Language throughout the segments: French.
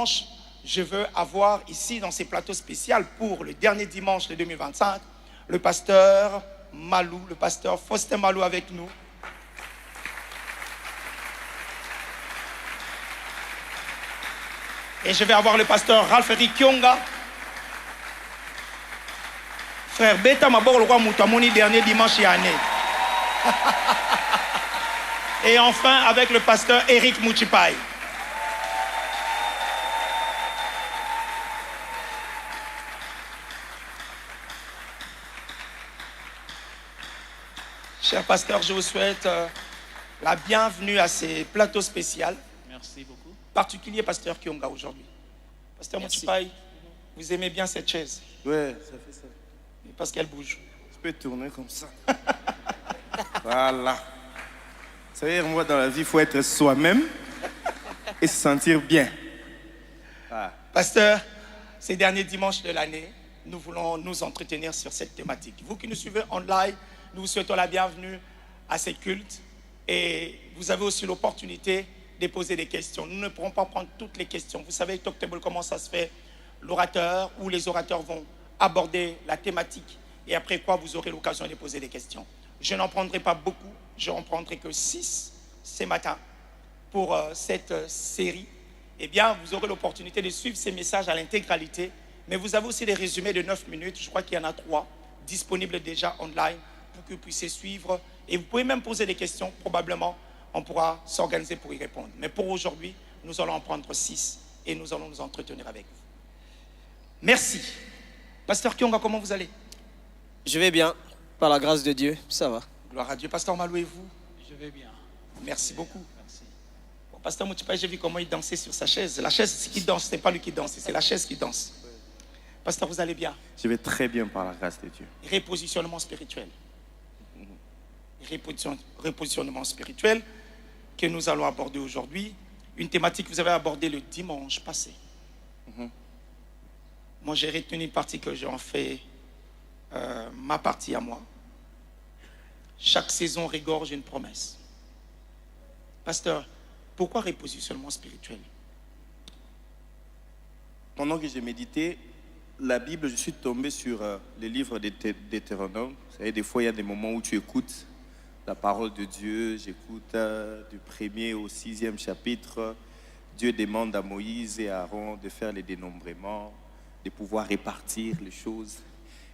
dimanche, je veux avoir ici dans ces plateaux spéciaux pour le dernier dimanche de 2025, le pasteur Malou, le pasteur Faustin Malou avec nous. Et je vais avoir le pasteur Ralph Eric Kionga. Frère Beta Mabor, le roi Moutamoni, dernier dimanche et année. Et enfin avec le pasteur Eric Mouchipai. Cher pasteur, je vous souhaite la bienvenue à ces plateaux spéciaux. Merci beaucoup. Particulier pasteur Kionga aujourd'hui. Pasteur Merci. Mouchipai, vous aimez bien cette chaise? Ouais, ça fait ça. Parce qu'elle bouge. Je peux tourner comme ça. Voilà. Vous savez, moi, dans la vie, il faut être soi-même et se sentir bien. Ah. Pasteur, ces derniers dimanches de l'année, nous voulons nous entretenir sur cette thématique. Vous qui nous suivez en live, nous vous souhaitons la bienvenue à ces cultes. Et vous avez aussi l'opportunité de poser des questions. Nous ne pourrons pas prendre toutes les questions. Vous savez, Talk Table, comment ça se fait? L'orateur ou les orateurs vont aborder la thématique et après quoi vous aurez l'occasion de poser des questions. Je n'en prendrai pas beaucoup, je n'en prendrai que 6 ce matin pour cette série. Eh bien, vous aurez l'opportunité de suivre ces messages à l'intégralité, mais vous avez aussi des résumés de 9 minutes, je crois qu'il y en a 3 disponibles déjà online pour que vous puissiez suivre et vous pouvez même poser des questions, probablement on pourra s'organiser pour y répondre. Mais pour aujourd'hui, nous allons en prendre 6 et nous allons nous entretenir avec vous. Merci. Pasteur Kionga, comment vous allez? Je vais bien, par la grâce de Dieu, ça va. Gloire à Dieu. Pasteur Malou et vous? Je vais bien. Merci beaucoup. Merci. Bon, Pasteur Mouchipai, j'ai vu comment il dansait sur sa chaise. La chaise qui danse, ce n'est pas lui qui danse, c'est la chaise qui danse. Pasteur, vous allez bien? Je vais très bien par la grâce de Dieu. Repositionnement spirituel. Repositionnement spirituel que nous allons aborder aujourd'hui. Une thématique que vous avez abordée le dimanche passé. Moi, j'ai retenu une partie que j'en fais ma partie à moi. Chaque saison regorge une promesse. Pasteur, pourquoi repositionnement spirituel? Pendant que j'ai médité, la Bible, je suis tombé sur les livres d'Hétéronome. Vous savez, des fois, il y a des moments où tu écoutes la parole de Dieu. J'écoute du 1er au 6e chapitre. Dieu demande à Moïse et à Aaron de faire les dénombrements, de pouvoir répartir les choses.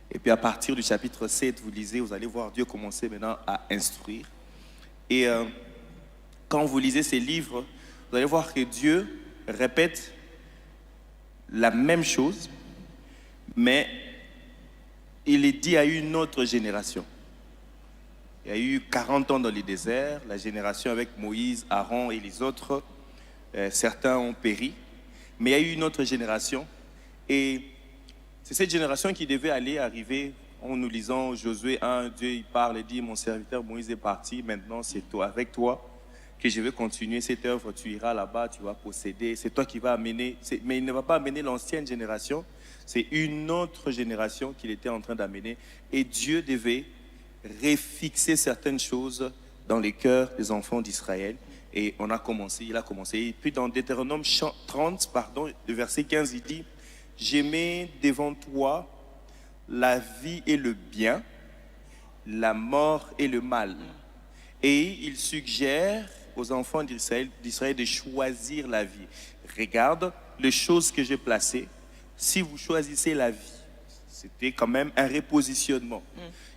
Et puis à partir du chapitre 7, vous lisez, vous allez voir Dieu commencer maintenant à instruire. Et quand vous lisez ces livres, vous allez voir que Dieu répète la même chose, mais il est dit à une autre génération. Il y a eu 40 ans dans le désert, la génération avec Moïse, Aaron et les autres, certains ont péri, mais il y a eu une autre génération. Et c'est cette génération qui devait arriver en nous lisant Josué 1, Dieu il parle et dit, mon serviteur Moïse est parti, maintenant c'est toi, avec toi que je vais continuer cette œuvre, tu iras là-bas, tu vas posséder, c'est toi qui vas amener, mais il ne va pas amener l'ancienne génération, c'est une autre génération qu'il était en train d'amener, et Dieu devait refixer certaines choses dans les cœurs des enfants d'Israël, et il a commencé, et puis dans Deutéronome 30, le verset 15, il dit, je mets devant toi la vie et le bien, la mort et le mal. Et il suggère aux enfants d'Israël de choisir la vie. Regarde les choses que j'ai placées. Si vous choisissez la vie, c'était quand même un repositionnement.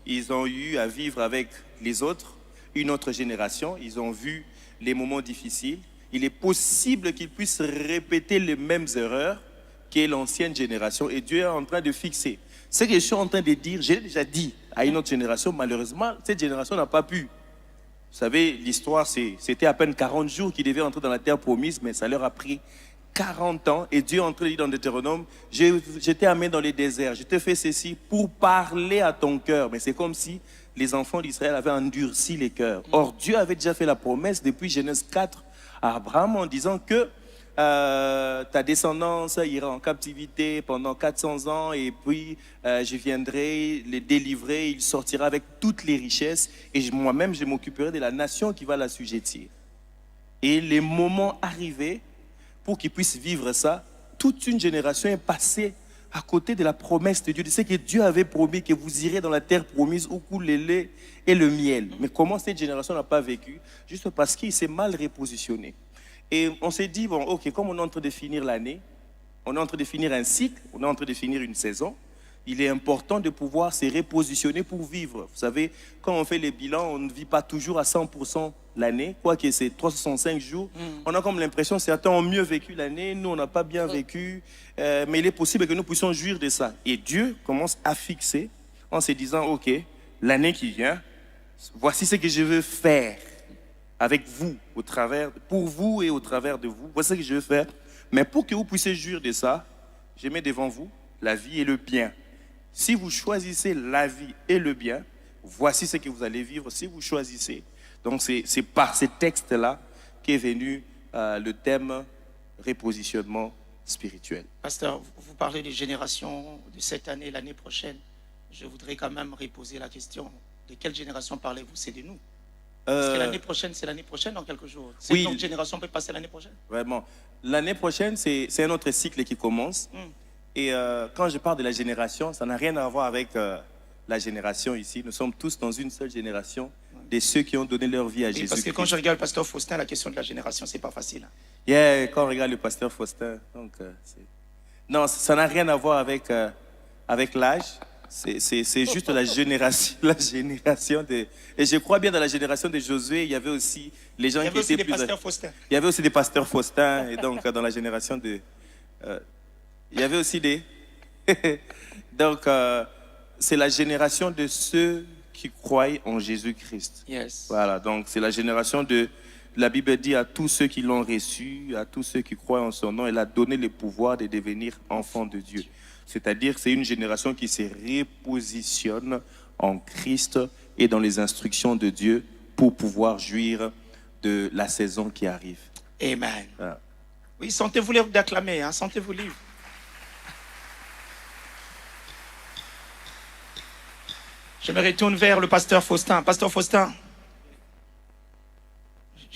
Ils ont eu à vivre avec les autres, une autre génération. Ils ont vu les moments difficiles. Il est possible qu'ils puissent répéter les mêmes erreurs qu'est l'ancienne génération, et Dieu est en train de fixer. Ce que je suis en train de dire, j'ai déjà dit à une autre génération, malheureusement, cette génération n'a pas pu. Vous savez, l'histoire, c'était à peine 40 jours qu'ils devaient entrer dans la terre promise, mais ça leur a pris 40 ans, et Dieu est en train de dire dans Deutéronome, je t'ai amené dans les déserts, je t'ai fait ceci pour parler à ton cœur, mais c'est comme si les enfants d'Israël avaient endurci les cœurs. Or, Dieu avait déjà fait la promesse depuis Genèse 4 à Abraham en disant que ta descendance ira en captivité pendant 400 ans et puis je viendrai les délivrer, il sortira avec toutes les richesses et moi-même je m'occuperai de la nation qui va l'assujettir. Et les moments arrivaient pour qu'ils puissent vivre ça, toute une génération est passée à côté de la promesse de Dieu, de ce que Dieu avait promis, que vous irez dans la terre promise où coule le lait et le miel. Mais comment cette génération n'a pas vécu? Juste parce qu'il s'est mal repositionné. Et on s'est dit, bon, ok, comme on est en train de finir l'année, on est en train de finir un cycle, on est en train de finir une saison, il est important de pouvoir se repositionner pour vivre. Vous savez, quand on fait les bilans, on ne vit pas toujours à 100% l'année, quoique c'est 365 jours. On a comme l'impression que certains ont mieux vécu l'année, nous on n'a pas bien vécu, mais il est possible que nous puissions jouir de ça. Et Dieu commence à fixer en se disant, ok, l'année qui vient, voici ce que je veux faire avec vous, pour vous et au travers de vous. Voici ce que je veux faire. Mais pour que vous puissiez jouir de ça, je mets devant vous la vie et le bien. Si vous choisissez la vie et le bien, voici ce que vous allez vivre si vous choisissez. Donc c'est par ces textes-là qu'est venu le thème repositionnement spirituel. Pasteur, vous parlez des générations de cette année, l'année prochaine. Je voudrais quand même reposer la question. De quelle génération parlez-vous? C'est de nous. Parce que l'année prochaine, c'est l'année prochaine dans quelques jours. Oui. Notre génération peut passer l'année prochaine. Vraiment. L'année prochaine, c'est un autre cycle qui commence. Et quand je parle de la génération, ça n'a rien à voir avec la génération ici. Nous sommes tous dans une seule génération de ceux qui ont donné leur vie à Jésus. Parce que quand je regarde le pasteur Faustin, la question de la génération, c'est pas facile. Yeah, quand on regarde le pasteur Faustin, donc, non, ça n'a rien à voir avec l'âge. C'est juste la génération de... Et je crois bien dans la génération de Josué, il y avait aussi les gens qui étaient plus... Il y avait aussi des pasteurs Faustin. Et donc, dans la génération de... il y avait aussi des... donc, c'est la génération de ceux qui croient en Jésus-Christ. Yes. Voilà, donc c'est la génération de... La Bible dit à tous ceux qui l'ont reçu, à tous ceux qui croient en son nom, elle a donné le pouvoir de devenir enfants de Dieu. C'est-à-dire que c'est une génération qui se repositionne en Christ et dans les instructions de Dieu pour pouvoir jouir de la saison qui arrive. Amen. Voilà. Oui, sentez-vous libre d'acclamer, hein? Sentez-vous libre. Je me retourne vers le pasteur Faustin. Pasteur Faustin.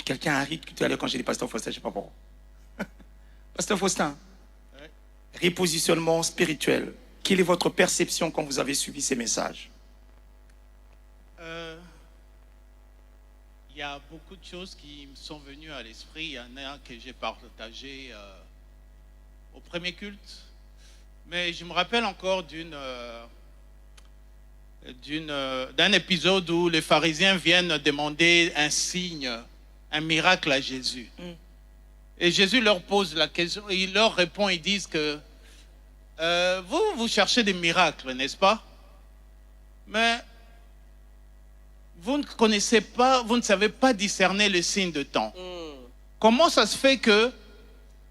Quelqu'un a ri tout à l'heure quand j'ai dit pasteur Faustin, je ne sais pas pourquoi. Pasteur Faustin. Repositionnement spirituel. Quelle est votre perception quand vous avez suivi ces messages? Il y a beaucoup de choses qui me sont venues à l'esprit. Il y en a que j'ai partagé au premier culte. Mais je me rappelle encore d'un épisode où les pharisiens viennent demander un signe, un miracle à Jésus. Et Jésus leur pose la question, il leur répond, ils disent que vous cherchez des miracles, n'est-ce pas? Mais vous ne connaissez pas, vous ne savez pas discerner le signe de temps. Comment ça se fait que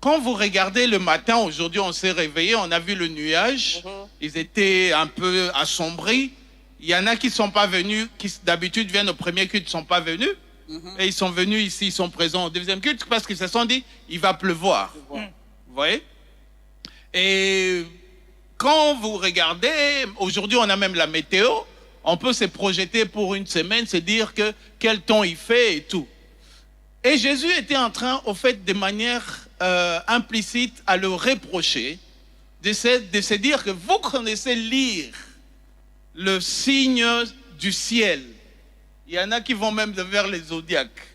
quand vous regardez le matin, aujourd'hui on s'est réveillé, on a vu le nuage, ils étaient un peu assombris. Il y en a qui ne sont pas venus, qui d'habitude viennent au premier culte, ne sont pas venus. Et ils sont venus ici, ils sont présents au deuxième culte parce qu'ils se sont dit, il va pleuvoir. Vous voyez? Et quand vous regardez, aujourd'hui on a même la météo, on peut se projeter pour une semaine, se dire que quel temps il fait et tout. Et Jésus était en train, au fait, de manière implicite, à le reprocher, de se dire que vous connaissez lire le signe du ciel. Il y en a qui vont même vers les zodiaques,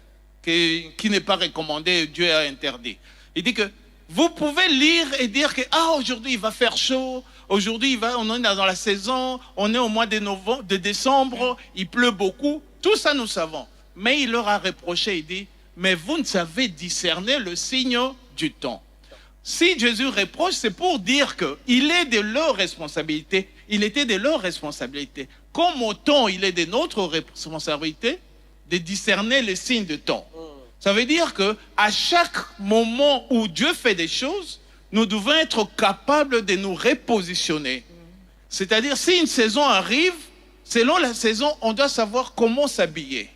qui n'est pas recommandé, Dieu a interdit. Il dit que vous pouvez lire et dire que aujourd'hui il va faire chaud, aujourd'hui on est dans la saison, on est au mois de décembre, il pleut beaucoup, tout ça nous savons. Mais il leur a reproché, il dit, mais vous ne savez discerner le signe du temps. Si Jésus reproche, c'est pour dire qu'il est de leur responsabilité. Il était de leur responsabilité. Comme autant il est de notre responsabilité de discerner les signes de temps. Ça veut dire qu'à chaque moment où Dieu fait des choses, nous devons être capables de nous repositionner. C'est-à-dire, si une saison arrive, selon la saison, on doit savoir comment s'habiller.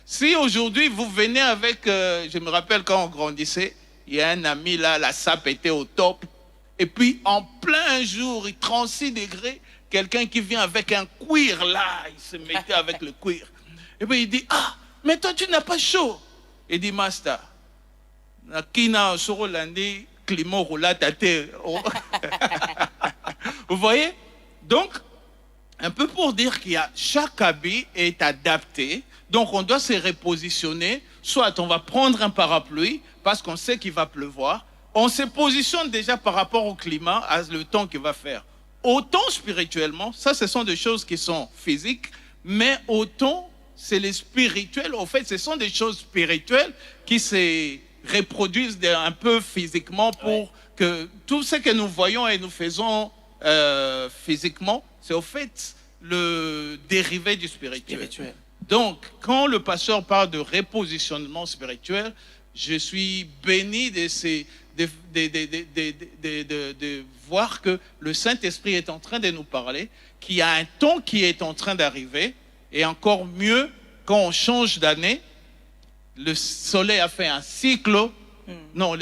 Si aujourd'hui vous venez avec, je me rappelle quand on grandissait, il y a un ami là, la sape était au top. Et puis en plein jour, 36 degrés, quelqu'un qui vient avec un cuir là, il se mettait avec le cuir. Et puis il dit, mais toi tu n'as pas chaud. Il dit, Master, nakina sorolandi climat roulade à terre. Vous voyez? Donc, un peu pour dire qu'il y a chaque habit est adapté. Donc, on doit se repositionner. Soit on va prendre un parapluie parce qu'on sait qu'il va pleuvoir. On se positionne déjà par rapport au climat, à le temps qu'il va faire. Autant spirituellement, ça, ce sont des choses qui sont physiques, mais autant c'est les spirituels. En fait, ce sont des choses spirituelles qui se reproduisent un peu physiquement pour que tout ce que nous voyons et nous faisons physiquement, c'est au fait le dérivé du spirituel. Donc, quand le pasteur parle de repositionnement spirituel, je suis béni de voir que le Saint-Esprit est en train de nous parler, qu'il y a un temps qui est en train d'arriver, et encore mieux, quand on change d'année, le soleil a fait un cycle, non,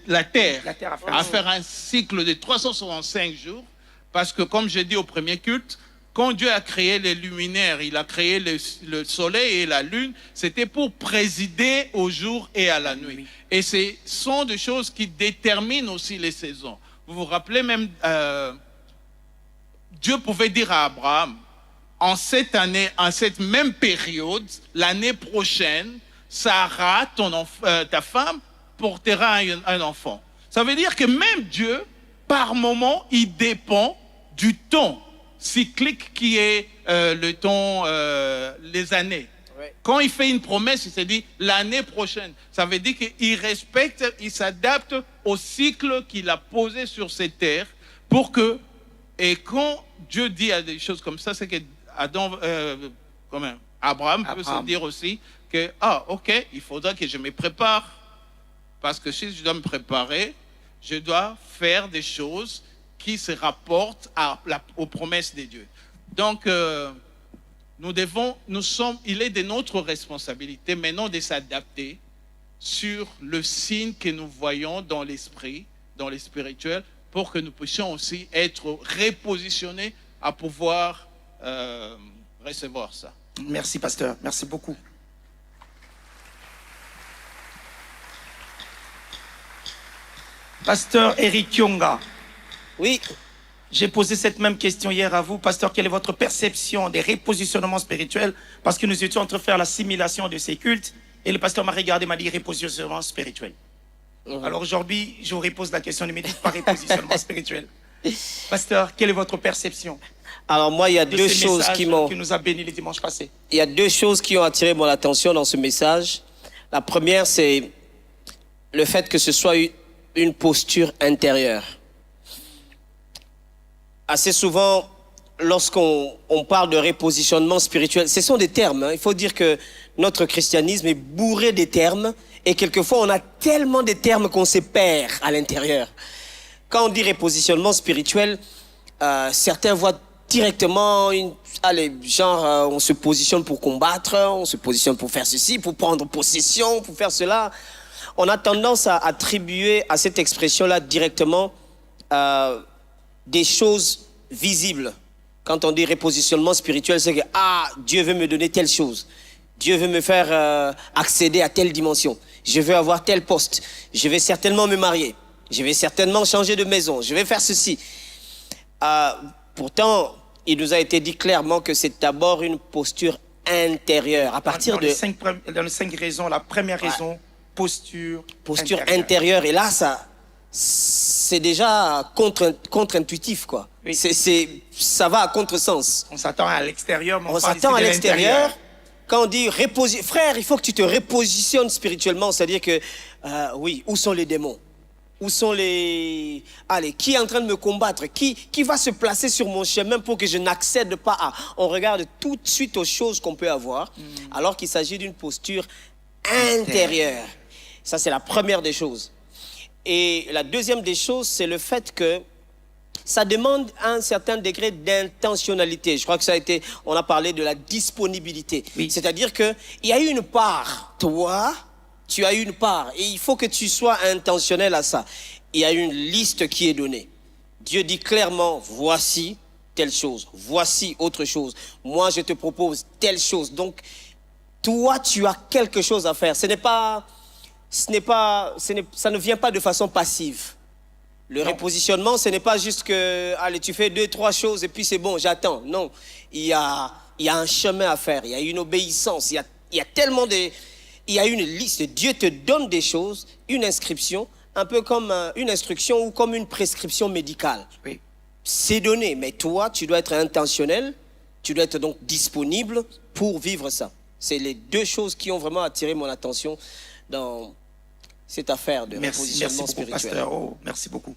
la Terre a fait un cycle de 365 jours, parce que comme j'ai dit au premier culte, quand Dieu a créé les luminaires, il a créé le soleil et la lune, c'était pour présider au jour et à la nuit. Et ce sont des choses qui déterminent aussi les saisons. Vous vous rappelez même, Dieu pouvait dire à Abraham, en cette année, en cette même période, l'année prochaine, Sarah, ta femme, portera un enfant. Ça veut dire que même Dieu, par moment, il dépend du temps cyclique qui est le temps, les années. Ouais. Quand il fait une promesse, il se dit l'année prochaine. Ça veut dire qu'il respecte, il s'adapte au cycle qu'il a posé sur cette terre pour que, et quand Dieu dit à des choses comme ça, c'est que Abraham peut se dire aussi que, ok, il faudra que je me prépare parce que si je dois me préparer, je dois faire des choses qui se rapportent aux promesses de Dieu. Donc, il est de notre responsabilité maintenant de s'adapter sur le signe que nous voyons dans l'esprit, dans le spirituel, pour que nous puissions aussi être repositionnés à pouvoir recevoir ça. Merci, pasteur. Merci beaucoup. Pasteur Eric Kyonga. Oui. J'ai posé cette même question hier à vous. Pasteur, quelle est votre perception des repositionnements spirituels? Parce que nous étions en train de faire l'assimilation de ces cultes et le pasteur m'a regardé et m'a dit repositionnement spirituel. Alors aujourd'hui, je vous repose la question, ne me dites pas repositionnement spirituel. Pasteur, quelle est votre perception? Alors moi, il y a deux choses qui nous a bénis les dimanches passés. Il y a deux choses qui ont attiré mon attention dans ce message. La première, c'est le fait que ce soit une posture intérieure. Assez souvent, lorsqu'on parle de repositionnement spirituel, ce sont des termes. Hein. Il faut dire que notre christianisme est bourré de termes et quelquefois on a tellement de termes qu'on se perd à l'intérieur. Quand on dit repositionnement spirituel, certains voient directement on se positionne pour combattre, on se positionne pour faire ceci, pour prendre possession, pour faire cela. On a tendance à attribuer à cette expression-là directement des choses visibles. Quand on dit repositionnement spirituel, c'est que Dieu veut me donner telle chose. Dieu veut me faire accéder à telle dimension. Je veux avoir tel poste. Je vais certainement me marier. Je vais certainement changer de maison. Je vais faire ceci. Pourtant, il nous a été dit clairement que c'est d'abord une posture intérieure. À partir dans les 5 raisons, la première raison, posture intérieure. Et là, c'est déjà contre-intuitif, quoi. Oui. Ça va à contresens. On s'attend à l'extérieur, mais on s'attend à l'extérieur. Quand on dit frère, il faut que tu te repositionnes spirituellement, c'est-à-dire que, où sont les démons? Où sont qui est en train de me combattre? Qui va se placer sur mon chemin pour que je n'accède pas à... On regarde tout de suite aux choses qu'on peut avoir, alors qu'il s'agit d'une posture intérieure. Ça, c'est la première des choses. Et la deuxième des choses, c'est le fait que ça demande un certain degré d'intentionnalité. Je crois que on a parlé de la disponibilité. Oui. C'est-à-dire qu'il y a une part, toi, tu as une part. Et il faut que tu sois intentionnel à ça. Il y a une liste qui est donnée. Dieu dit clairement, voici telle chose, voici autre chose. Moi, je te propose telle chose. Donc, toi, tu as quelque chose à faire. Ce n'est pas ça ne vient pas de façon passive. Le repositionnement, ce n'est pas juste que, allez, tu fais 2, 3 choses et puis c'est bon, j'attends. Non, il y a un chemin à faire, il y a une obéissance, il y a tellement de... Il y a une liste, Dieu te donne des choses, une inscription, un peu comme une instruction ou comme une prescription médicale. Oui. C'est donné, mais toi, tu dois être intentionnel, tu dois être donc disponible pour vivre ça. C'est les 2 choses qui ont vraiment attiré mon attention dans cette affaire de repositionnement beaucoup, spirituel. Pasteur. Oh, merci beaucoup.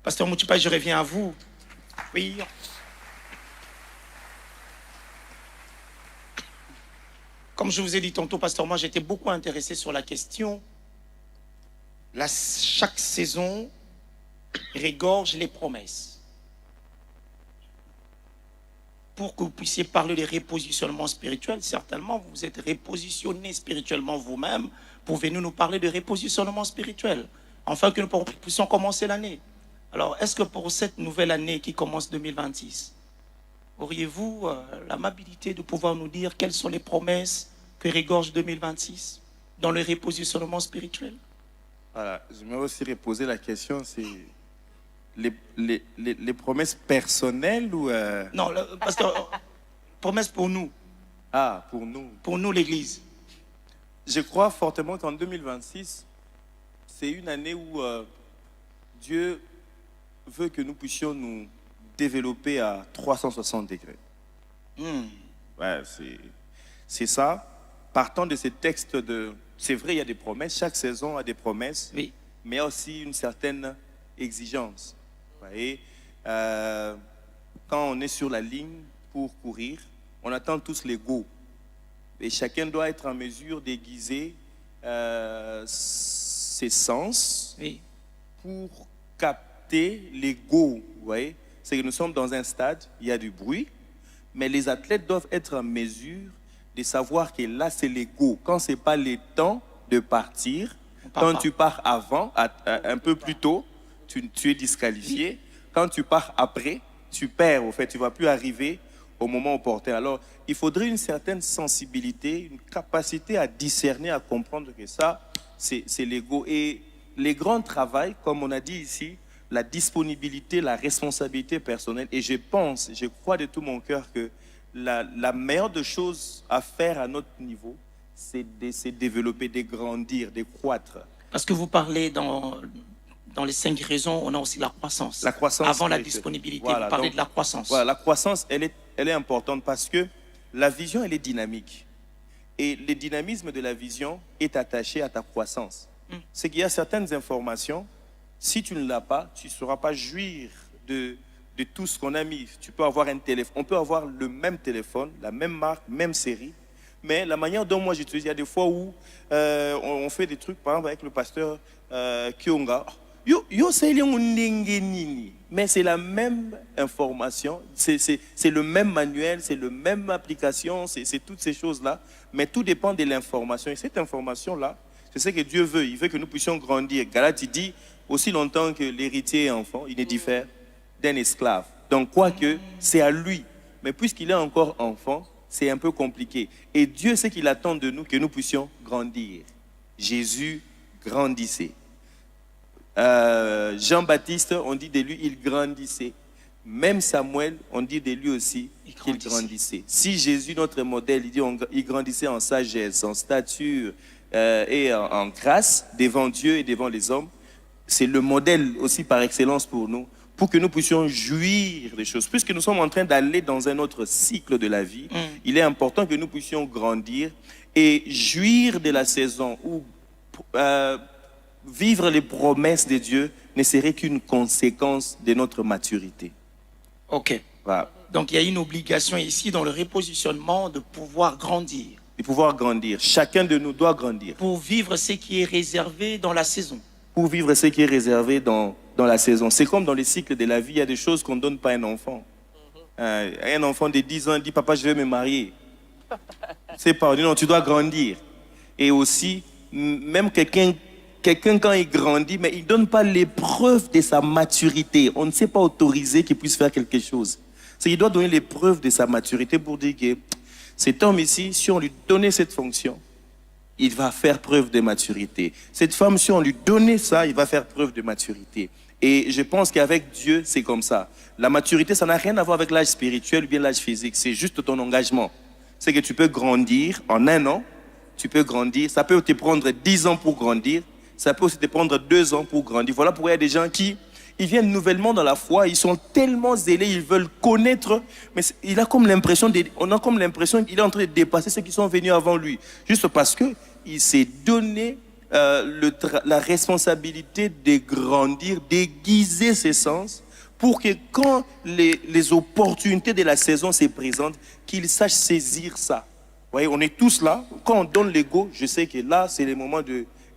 Pasteur Moutipa, je reviens à vous. Oui. Comme je vous ai dit tantôt, Pasteur, moi j'étais beaucoup intéressé sur la question. Chaque saison régorge les promesses. Pour que vous puissiez parler de repositionnement spirituel, certainement vous êtes repositionné spirituellement vous-même pour venir nous parler de repositionnement spirituel, afin que nous puissions commencer l'année. Alors, est-ce que pour cette nouvelle année qui commence 2026, auriez-vous l'amabilité de pouvoir nous dire quelles sont les promesses que régorge 2026 dans le repositionnement spirituel? Voilà, je vais aussi reposer la question, c'est les promesses personnelles ou... Non, pasteur, promesse pour nous. Ah, pour nous. Pour nous, l'Église. Je crois fortement qu'en 2026, c'est une année où Dieu veut que nous puissions nous développer à 360 degrés. Ouais, c'est ça. Partant de ces textes de... C'est vrai, il y a des promesses. Chaque saison a des promesses. Oui. Mais il y a aussi une certaine exigence. Vous voyez, quand on est sur la ligne pour courir, on attend tous les go. Et chacun doit être en mesure d'aiguiser ses sens pour capter les go. Vous voyez, c'est que nous sommes dans un stade, il y a du bruit, mais les athlètes doivent être en mesure de savoir que là, c'est les go. Quand ce n'est pas le temps de partir, quand tu pars avant, un peu plus tôt, tu es disqualifié. Quand tu pars après, tu perds. Au fait, tu ne vas plus arriver au moment opportun. Alors, il faudrait une certaine sensibilité, une capacité à discerner, à comprendre que ça, c'est l'ego. Et les grands travails, comme on a dit ici, la disponibilité, la responsabilité personnelle. Et je crois de tout mon cœur que la meilleure des choses à faire à notre niveau, c'est de se développer, de grandir, de croître. Parce que vous parlez dans les 5 raisons, on a aussi la croissance. La croissance. Avant la disponibilité, voilà, vous parlez donc, de la croissance. Voilà, la croissance, elle est importante parce que la vision, elle est dynamique. Et le dynamisme de la vision est attaché à ta croissance. C'est qu'il y a certaines informations, si tu ne l'as pas, tu ne sauras pas jouir de tout ce qu'on a mis. Tu peux avoir un téléphone, on peut avoir le même téléphone, la même marque, même série, mais la manière dont moi j'utilise, il y a des fois où on fait des trucs, par exemple avec le pasteur Kionga. Mais c'est la même information, c'est le même manuel, c'est la même application, c'est toutes ces choses-là, mais tout dépend de l'information. Et cette information-là, c'est ce que Dieu veut. Il veut que nous puissions grandir. Galate, il dit, aussi longtemps que l'héritier est enfant, il ne diffère d'un esclave. Donc, quoique, c'est à lui. Mais puisqu'il est encore enfant, c'est un peu compliqué. Et Dieu sait qu'il attend de nous que nous puissions grandir. Jésus grandissait. Jean-Baptiste, on dit de lui, il grandissait. Même Samuel, on dit de lui aussi qu'il grandissait. Si Jésus, notre modèle, il dit il grandissait en sagesse, en stature et en grâce devant Dieu et devant les hommes, c'est le modèle aussi par excellence pour nous, pour que nous puissions jouir des choses. Puisque nous sommes en train d'aller dans un autre cycle de la vie, il est important que nous puissions grandir et jouir de la saison où vivre les promesses de Dieu ne serait qu'une conséquence de notre maturité. Ok. Voilà. Donc il y a une obligation ici dans le repositionnement de pouvoir grandir. De pouvoir grandir. Chacun de nous doit grandir. Pour vivre ce qui est réservé dans la saison. Pour vivre ce qui est réservé dans la saison. C'est comme dans les cycles de la vie, il y a des choses qu'on ne donne pas à un enfant. Un enfant de 10 ans dit « Papa, je vais me marier. » C'est pas, non, tu dois grandir. Et aussi, même quelqu'un quand il grandit, mais il ne donne pas l'épreuve de sa maturité. On ne sait pas autoriser qu'il puisse faire quelque chose. Il doit donner l'épreuve de sa maturité pour dire que cet homme ici, si on lui donnait cette fonction, il va faire preuve de maturité. Cette femme, si on lui donnait ça, il va faire preuve de maturité. Et je pense qu'avec Dieu, c'est comme ça. La maturité, ça n'a rien à voir avec l'âge spirituel ou bien l'âge physique. C'est juste ton engagement. C'est que tu peux grandir en 1 an. Tu peux grandir. Ça peut te prendre 10 ans pour grandir. Ça peut aussi te prendre 2 ans pour grandir. Voilà pourquoi il y a des gens qui ils viennent nouvellement dans la foi. Ils sont tellement zélés, ils veulent connaître. Mais on a comme l'impression qu'il est en train de dépasser ceux qui sont venus avant lui. Juste parce qu'il s'est donné la responsabilité de grandir, d'aiguiser ses sens pour que quand les opportunités de la saison se présentent, qu'il sache saisir ça. Vous voyez, on est tous là. Quand on donne l'ego, je sais que là, c'est le moment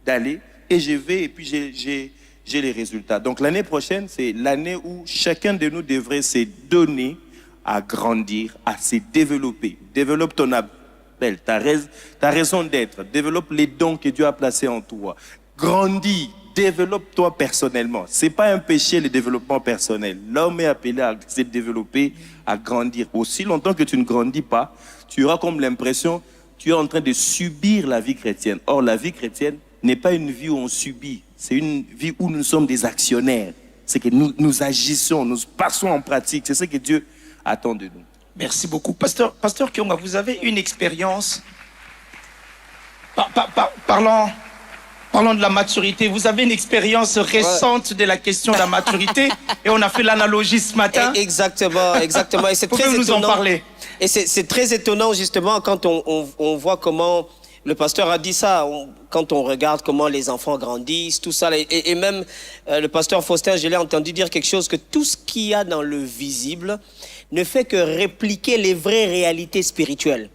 d'aller et je vais et puis j'ai les résultats. Donc l'année prochaine, c'est l'année où chacun de nous devrait se donner à grandir, à se développer. Développe ton appel, ta raison d'être. Développe les dons que Dieu a placés en toi. Grandis, développe-toi personnellement. Ce n'est pas un péché le développement personnel. L'homme est appelé à se développer, à grandir. Aussi longtemps que tu ne grandis pas, tu auras comme l'impression que tu es en train de subir la vie chrétienne. Or, la vie chrétienne n'est pas une vie où on subit. C'est une vie où nous sommes des actionnaires. C'est que nous agissons, nous passons en pratique. C'est ce que Dieu attend de nous. Merci beaucoup. Pasteur Kionga, vous avez une expérience. Parlons de la maturité. Vous avez une expérience récente de la question de la maturité. Et on a fait l'analogie ce matin. Exactement. Et c'est très Pouvez-vous nous en étonnant. parler? Et c'est très étonnant, justement, quand on voit comment le pasteur a dit ça, quand on regarde comment les enfants grandissent, tout ça. Et même le pasteur Faustin, je l'ai entendu dire quelque chose, que tout ce qu'il y a dans le visible ne fait que répliquer les vraies réalités spirituelles.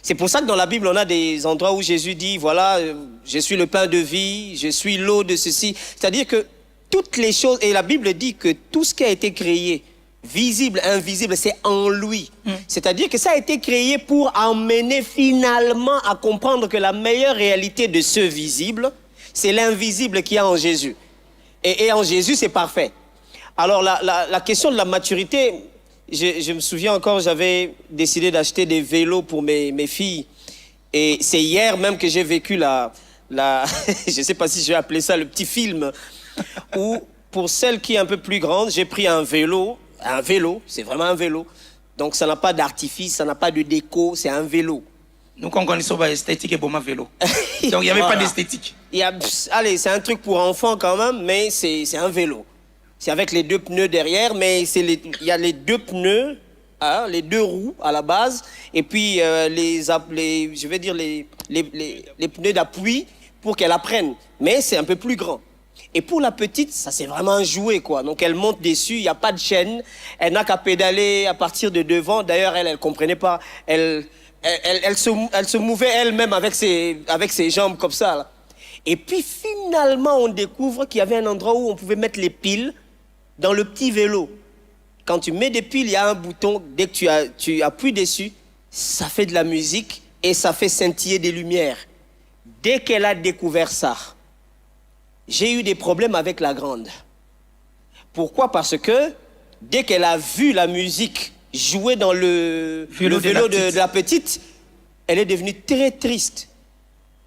C'est pour ça que dans la Bible, on a des endroits où Jésus dit, voilà, je suis le pain de vie, je suis l'eau de ceci. C'est-à-dire que toutes les choses, et la Bible dit que tout ce qui a été créé, visible, invisible, c'est en lui. C'est-à-dire que ça a été créé pour emmener finalement à comprendre que la meilleure réalité de ce visible, c'est l'invisible qu'il y a en Jésus. Et en Jésus, c'est parfait. Alors la question de la maturité, je me souviens encore, j'avais décidé d'acheter des vélos pour mes filles. Et c'est hier même que j'ai vécu je ne sais pas si je vais appeler ça le petit film, où pour celle qui est un peu plus grande, j'ai pris un vélo, c'est vraiment un vélo. Donc ça n'a pas d'artifice, ça n'a pas de déco, c'est un vélo. Nous connaissons l'esthétique et bon vélo. Donc il n'y avait pas d'esthétique. Allez, c'est un truc pour enfants quand même, mais c'est un vélo. C'est avec les 2 pneus derrière, mais il y a les 2 pneus, hein, les 2 roues à la base, et puis les pneus d'appui pour qu'elle apprenne. Mais c'est un peu plus grand. Et pour la petite, ça c'est vraiment un jouet, quoi. Donc elle monte dessus, il n'y a pas de chaîne, elle n'a qu'à pédaler à partir de devant. D'ailleurs, elle ne comprenait pas. Elle se mouvait elle-même avec ses jambes comme ça, là. Et puis finalement, on découvre qu'il y avait un endroit où on pouvait mettre les piles dans le petit vélo. Quand tu mets des piles, il y a un bouton. Dès que tu appuies dessus, ça fait de la musique et ça fait scintiller des lumières. Dès qu'elle a découvert ça, j'ai eu des problèmes avec la grande. Pourquoi? Parce que dès qu'elle a vu la musique jouer dans le vélo de la petite, elle est devenue très triste.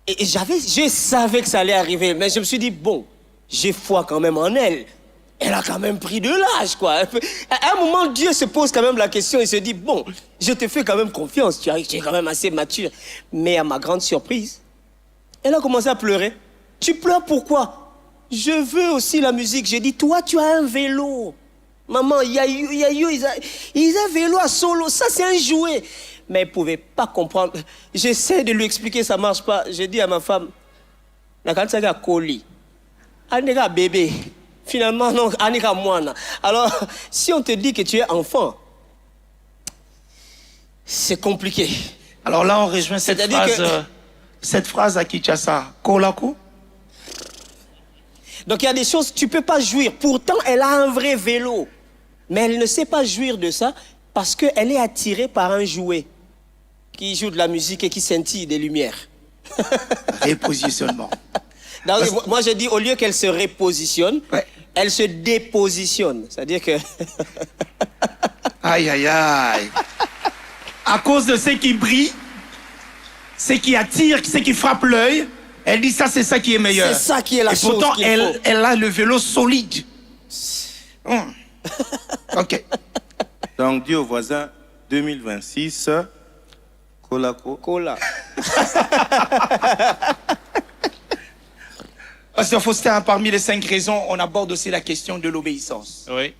Et je savais que ça allait arriver, mais je me suis dit, bon, j'ai foi quand même en elle. Elle a quand même pris de l'âge, quoi. À un moment, Dieu se pose quand même la question et se dit, bon, je te fais quand même confiance, tu es quand même assez mature. Mais à ma grande surprise, elle a commencé à pleurer. Tu pleures pourquoi? Je veux aussi la musique. J'ai dit, toi, tu as un vélo. Maman, il y a un vélo à solo. Ça, c'est un jouet. Mais elle ne pouvait pas comprendre. J'essaie de lui expliquer, ça ne marche pas. J'ai dit à ma femme, Nakansaga Koli, Anega bébé. Finalement, non, Anega Moana. Alors, si on te dit que tu es enfant, c'est compliqué. Alors là, on rejoint cette phrase à Kinshasa. Kolako. Donc il y a des choses, tu ne peux pas jouir. Pourtant, elle a un vrai vélo. Mais elle ne sait pas jouir de ça parce qu'elle est attirée par un jouet qui joue de la musique et qui scintille des lumières. Repositionnement. Donc, moi, je dis, au lieu qu'elle se repositionne, ouais, elle se dépositionne. C'est-à-dire que... Aïe, aïe, aïe. À cause de ce qui brille, ce qui attire, ce qui frappe l'œil. Elle dit ça, c'est ça qui est meilleur. C'est ça qui est la Et chose pourtant, qu'il faut. elle a le vélo solide. Ok. Donc, dis au voisin, 2026, Colako. Cola. Pasteur Faustin, parmi les 5 raisons, on aborde aussi la question de l'obéissance. Oui.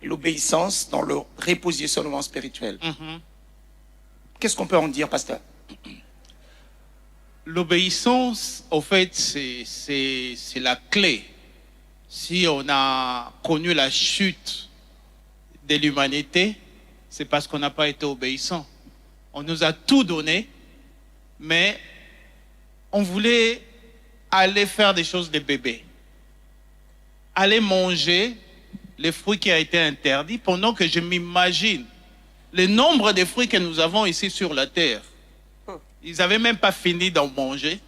L'obéissance dans le repositionnement spirituel. Mhm. Qu'est-ce qu'on peut en dire, pasteur? L'obéissance, au fait, c'est la clé. Si on a connu la chute de l'humanité, c'est parce qu'on n'a pas été obéissant. On nous a tout donné, mais on voulait aller faire des choses de bébé. Aller manger les fruits qui ont été interdits, pendant que je m'imagine le nombre de fruits que nous avons ici sur la terre. Ils n'avaient même pas fini d'en manger,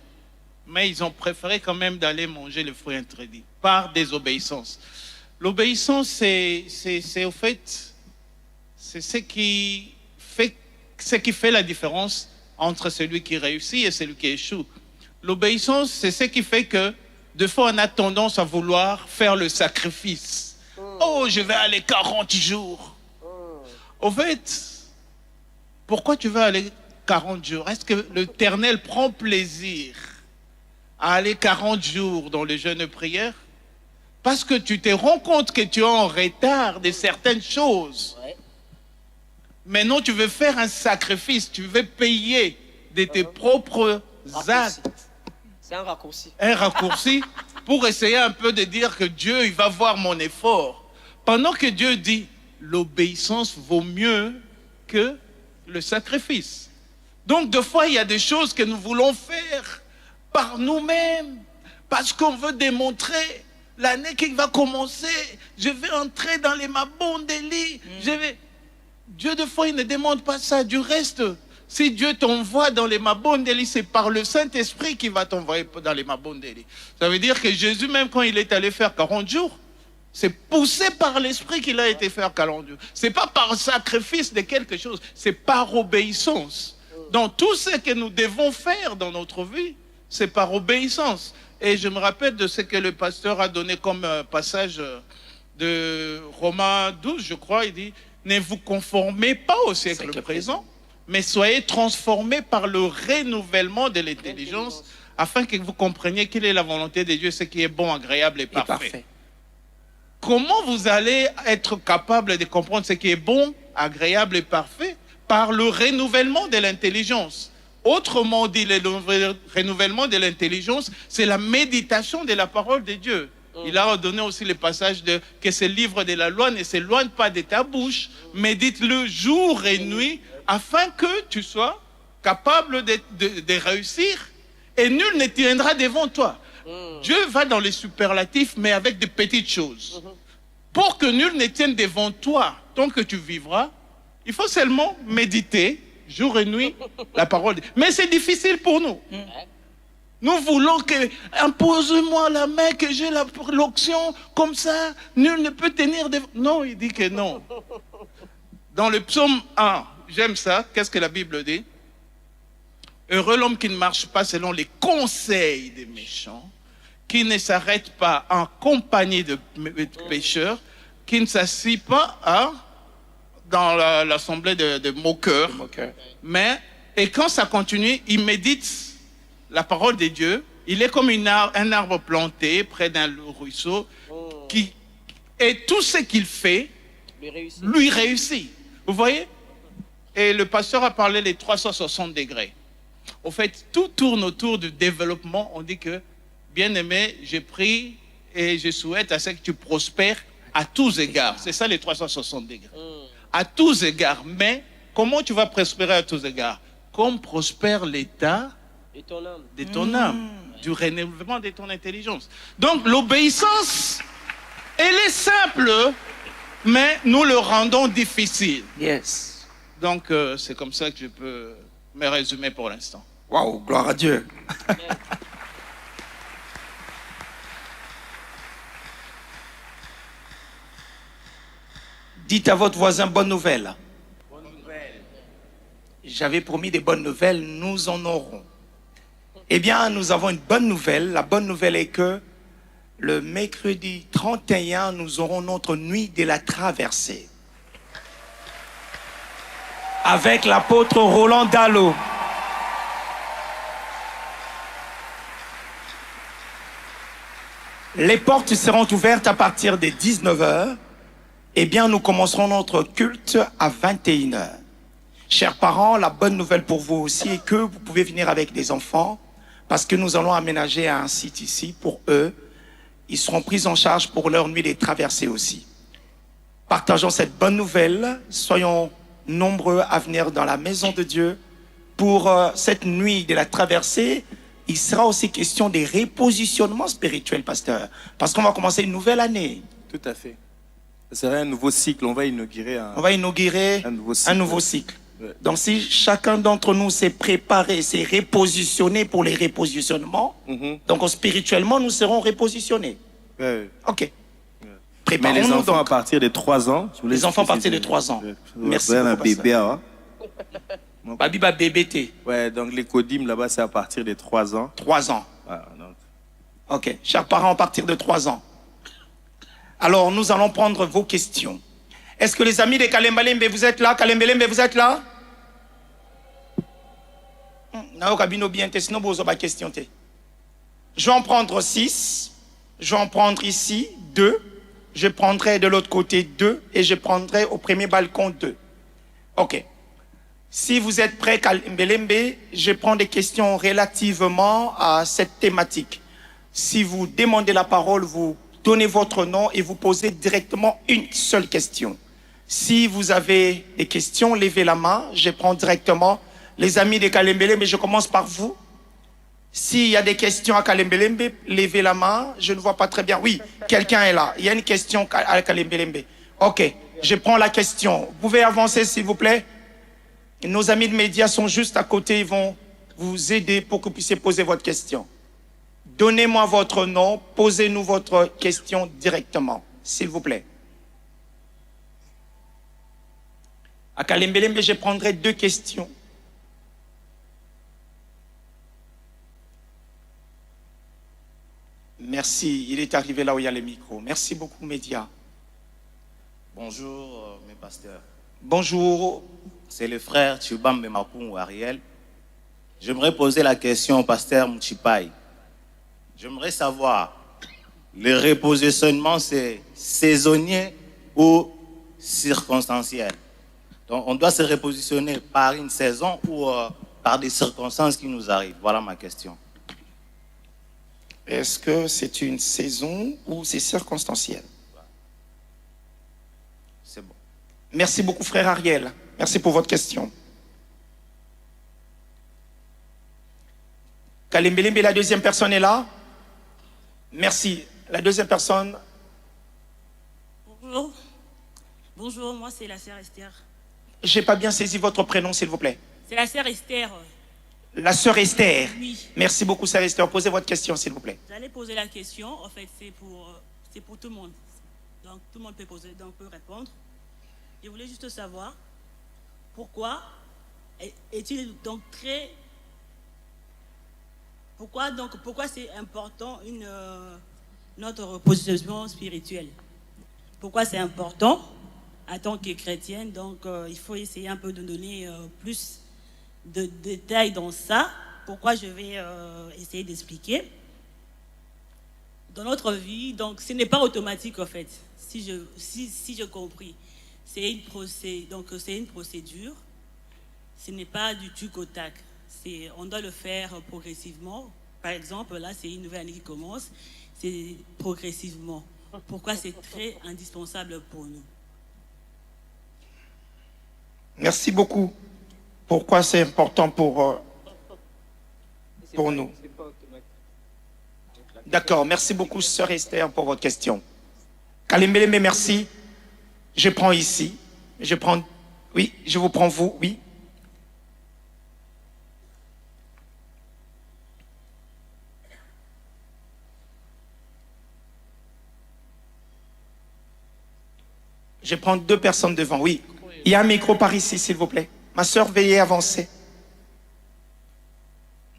mais ils ont préféré quand même d'aller manger les fruits interdits par désobéissance. L'obéissance, c'est au fait, c'est ce qui fait la différence entre celui qui réussit et celui qui échoue. L'obéissance, c'est ce qui fait que, des fois, on a tendance à vouloir faire le sacrifice. Oh, je vais aller 40 jours. Au fait, pourquoi tu veux aller 40 jours? Est-ce que l'Éternel prend plaisir à aller 40 jours dans le jeûne de prière? Parce que tu te rends compte que tu es en retard de certaines choses. Ouais. Maintenant, tu veux faire un sacrifice, tu veux payer de tes propres actes. C'est un raccourci. Un raccourci pour essayer un peu de dire que Dieu, il va voir mon effort. Pendant que Dieu dit, l'obéissance vaut mieux que le sacrifice. Donc, des fois, il y a des choses que nous voulons faire par nous-mêmes, parce qu'on veut démontrer l'année qui va commencer, je vais entrer dans les Mabondeli, Dieu, des fois, il ne demande pas ça. Du reste, si Dieu t'envoie dans les Mabondeli, c'est par le Saint-Esprit qui va t'envoyer dans les Mabondeli. Ça veut dire que Jésus, même quand il est allé faire 40 jours, c'est poussé par l'Esprit qu'il a été faire 40 jours. C'est pas par sacrifice de quelque chose, c'est par obéissance. Dans tout ce que nous devons faire dans notre vie, c'est par obéissance. Et je me rappelle de ce que le pasteur a donné comme passage de Romains 12, je crois. Il dit, ne vous conformez pas au siècle présent, mais soyez transformés par le renouvellement de l'intelligence, afin que vous compreniez quelle est la volonté de Dieu, ce qui est bon, agréable et parfait. Comment vous allez être capable de comprendre ce qui est bon, agréable et parfait? Par le renouvellement de l'intelligence. Autrement dit, le renouvellement de l'intelligence, c'est la méditation de la parole de Dieu. Il a donné aussi le passage que ce livre de la loi ne s'éloigne pas de ta bouche, médite-le jour et nuit, afin que tu sois capable de réussir, et nul ne tiendra devant toi. Dieu va dans les superlatifs, mais avec de petites choses. Pour que nul ne tienne devant toi tant que tu vivras, il faut seulement méditer jour et nuit la parole. Mais c'est difficile pour nous. Nous voulons que, impose-moi la main, que j'ai l'onction, comme ça, nul ne peut tenir devant. Non, il dit que non. Dans le psaume 1, j'aime ça, qu'est-ce que la Bible dit? Heureux l'homme qui ne marche pas selon les conseils des méchants, qui ne s'arrête pas en compagnie de pécheurs, qui ne s'assied pas dans l'assemblée de moqueurs. Mais, et quand ça continue, il médite la parole de Dieu. Il est comme un arbre planté près d'un ruisseau, et tout ce qu'il fait lui réussit. Vous voyez? Et le pasteur a parlé des 360 degrés. Au fait, tout tourne autour du développement. On dit que, bien-aimé, je prie et je souhaite à ce que tu prospères à tous égards. C'est ça les 360 degrés. À tous égards. Mais comment tu vas prospérer à tous égards? Comme prospère l'état de ton âme, du renouvellement de ton intelligence. Donc l'obéissance, elle est simple, mais nous le rendons difficile. Yes. Donc c'est comme ça que je peux me résumer pour l'instant. Waouh, gloire à Dieu. Dites à votre voisin bonne nouvelle. Bonne nouvelle. j'avais promis des bonnes nouvelles, nous en aurons. Eh bien, nous avons une bonne nouvelle. La bonne nouvelle est que le mercredi 31, nous aurons notre nuit de la traversée. Avec l'apôtre Roland Dallot. Les portes seront ouvertes à partir des 19h. Eh bien, nous commencerons notre culte à 21h. Chers parents, la bonne nouvelle pour vous aussi est que vous pouvez venir avec des enfants parce que nous allons aménager un site ici pour eux. Ils seront pris en charge pour leur nuit des traversées aussi. Partageons cette bonne nouvelle. Soyons nombreux à venir dans la maison de Dieu pour cette nuit de la traversée. Il sera aussi question des repositionnements spirituels, pasteur, parce qu'on va commencer une nouvelle année. Tout à fait. Ce serait un nouveau cycle. On va inaugurer un nouveau cycle. Ouais. Donc, si chacun d'entre nous s'est préparé, s'est repositionné pour les repositionnements, donc spirituellement, nous serons repositionnés. Ouais. OK. Mais les Préparons-nous enfants à donc. partir de 3 ans. Les enfants à partir de 3 ans. Merci Un beaucoup, bébé, pasteur. hein. Babiba BBT, Ouais, donc les codim là-bas, c'est à partir de 3 ans. 3 ans. Voilà, donc. OK. Chers parents, à partir de 3 ans. Alors, nous allons prendre vos questions. Est-ce que les amis de Kalembalembe, vous êtes là? Kalembalembe, vous êtes là? Je vais en prendre 6. Je vais en prendre ici 2. Je prendrai de l'autre côté 2. Et je prendrai au premier balcon 2. OK. Si vous êtes prêts, Kalembelembe, je prends des questions relativement à cette thématique. Si vous demandez la parole, vous donnez votre nom et vous posez directement une seule question. Si vous avez des questions, levez la main. Je prends directement les amis de Kalembelembe, je commence par vous. S'il y a des questions à Kalembelembe, levez la main. Je ne vois pas très bien. Oui, quelqu'un est là. Il y a une question à Kalembelembe. OK, je prends la question. Vous pouvez avancer, s'il vous plaît? Nos amis de médias sont juste à côté. Ils vont vous aider pour que vous puissiez poser votre question. Donnez-moi votre nom. Posez-nous votre question directement, s'il vous plaît. À Kalembelembe, je prendrai 2 questions. Merci. Il est arrivé là où il y a les micros. Merci beaucoup, médias. Bonjour, mes pasteurs. Bonjour. C'est le frère Chubambe Mapungu Ariel. J'aimerais poser la question au pasteur Mouchipai. J'aimerais savoir, le repositionnement, c'est saisonnier ou circonstanciel? Donc, on doit se repositionner par une saison ou par des circonstances qui nous arrivent. Voilà ma question. Est-ce que c'est une saison ou c'est circonstanciel? C'est bon. Merci beaucoup, frère Ariel. Merci pour votre question. Kalembelembe, la deuxième personne est là? Merci. La deuxième personne. Bonjour. Bonjour, moi c'est la sœur Esther. J'ai pas bien saisi votre prénom, s'il vous plaît. C'est la sœur Esther. La sœur Esther. Oui. Merci beaucoup, sœur Esther. Posez votre question, s'il vous plaît. J'allais poser la question. En fait, c'est pour tout le monde. Donc tout le monde peut poser, donc peut répondre. Je voulais juste savoir pourquoi est-il donc très. Pourquoi c'est important notre repositionnement spirituel? Pourquoi c'est important en tant que chrétienne? Donc il faut essayer un peu de donner plus de détails dans ça. Pourquoi je vais essayer d'expliquer. Dans notre vie, donc ce n'est pas automatique en fait, si je compris. C'est une procédure. Ce n'est pas du tuc au tac. On doit le faire progressivement. Par exemple, là, c'est une nouvelle année qui commence. C'est progressivement. Pourquoi c'est très indispensable pour nous? Merci beaucoup. Pourquoi c'est important pour nous? D'accord. Merci beaucoup, sœur Esther, pour votre question. Kalembelembe, merci. Je prends ici. Oui, je vous prends vous, oui. Je prends 2 personnes devant, oui. Il y a un micro par ici, s'il vous plaît. Ma sœur, veuillez avancer.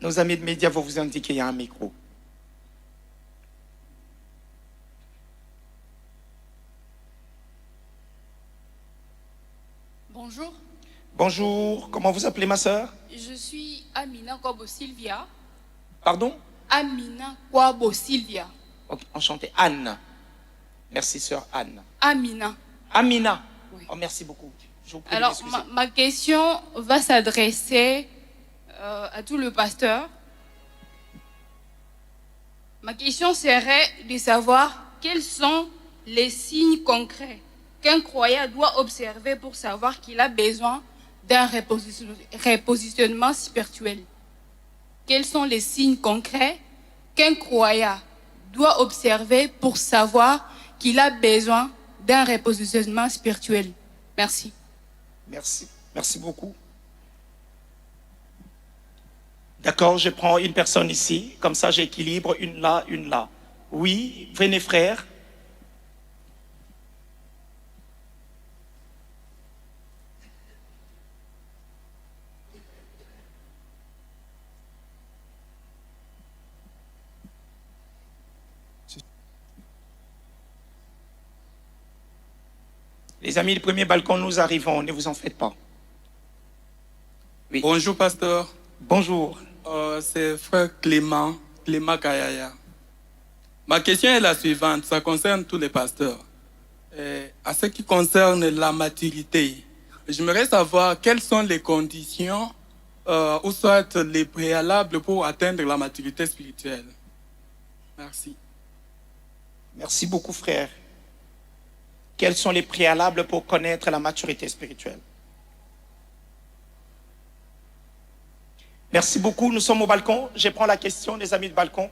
Nos amis de médias vont vous indiquer qu'il y a un micro. Bonjour, Bonjour, comment vous appelez ma sœur? je suis Amina Kwabo Sylvia. Pardon? Amina Kwabo Sylvia. Ok, enchanté. Anne. Merci sœur Anne. Amina. Amina. Oui. Oh, merci beaucoup. Je vous prie de Alors, m'excuser. ma question va s'adresser à tout le pasteur. Ma question serait de savoir quels sont les signes concrets qu'un croyant doit observer pour savoir qu'il a besoin d'un repositionnement spirituel. Quels sont les signes concrets qu'un croyant doit observer pour savoir qu'il a besoin d'un repositionnement spirituel? Merci. Merci. Merci beaucoup. D'accord, je prends une personne ici. Comme ça, j'équilibre une là, une là. Oui, venez frère. Les amis du premier balcon, nous arrivons, ne vous en faites pas. Oui. Bonjour, pasteur. Bonjour. C'est frère Clément Kayaya. Ma question est la suivante, ça concerne tous les pasteurs. À ce qui concerne la maturité, j'aimerais savoir quelles sont les conditions ou soit les préalables pour atteindre la maturité spirituelle. Merci. Merci beaucoup, frère. Quels sont les préalables pour connaître la maturité spirituelle? Merci beaucoup. Nous sommes au balcon. Je prends la question des amis de balcon.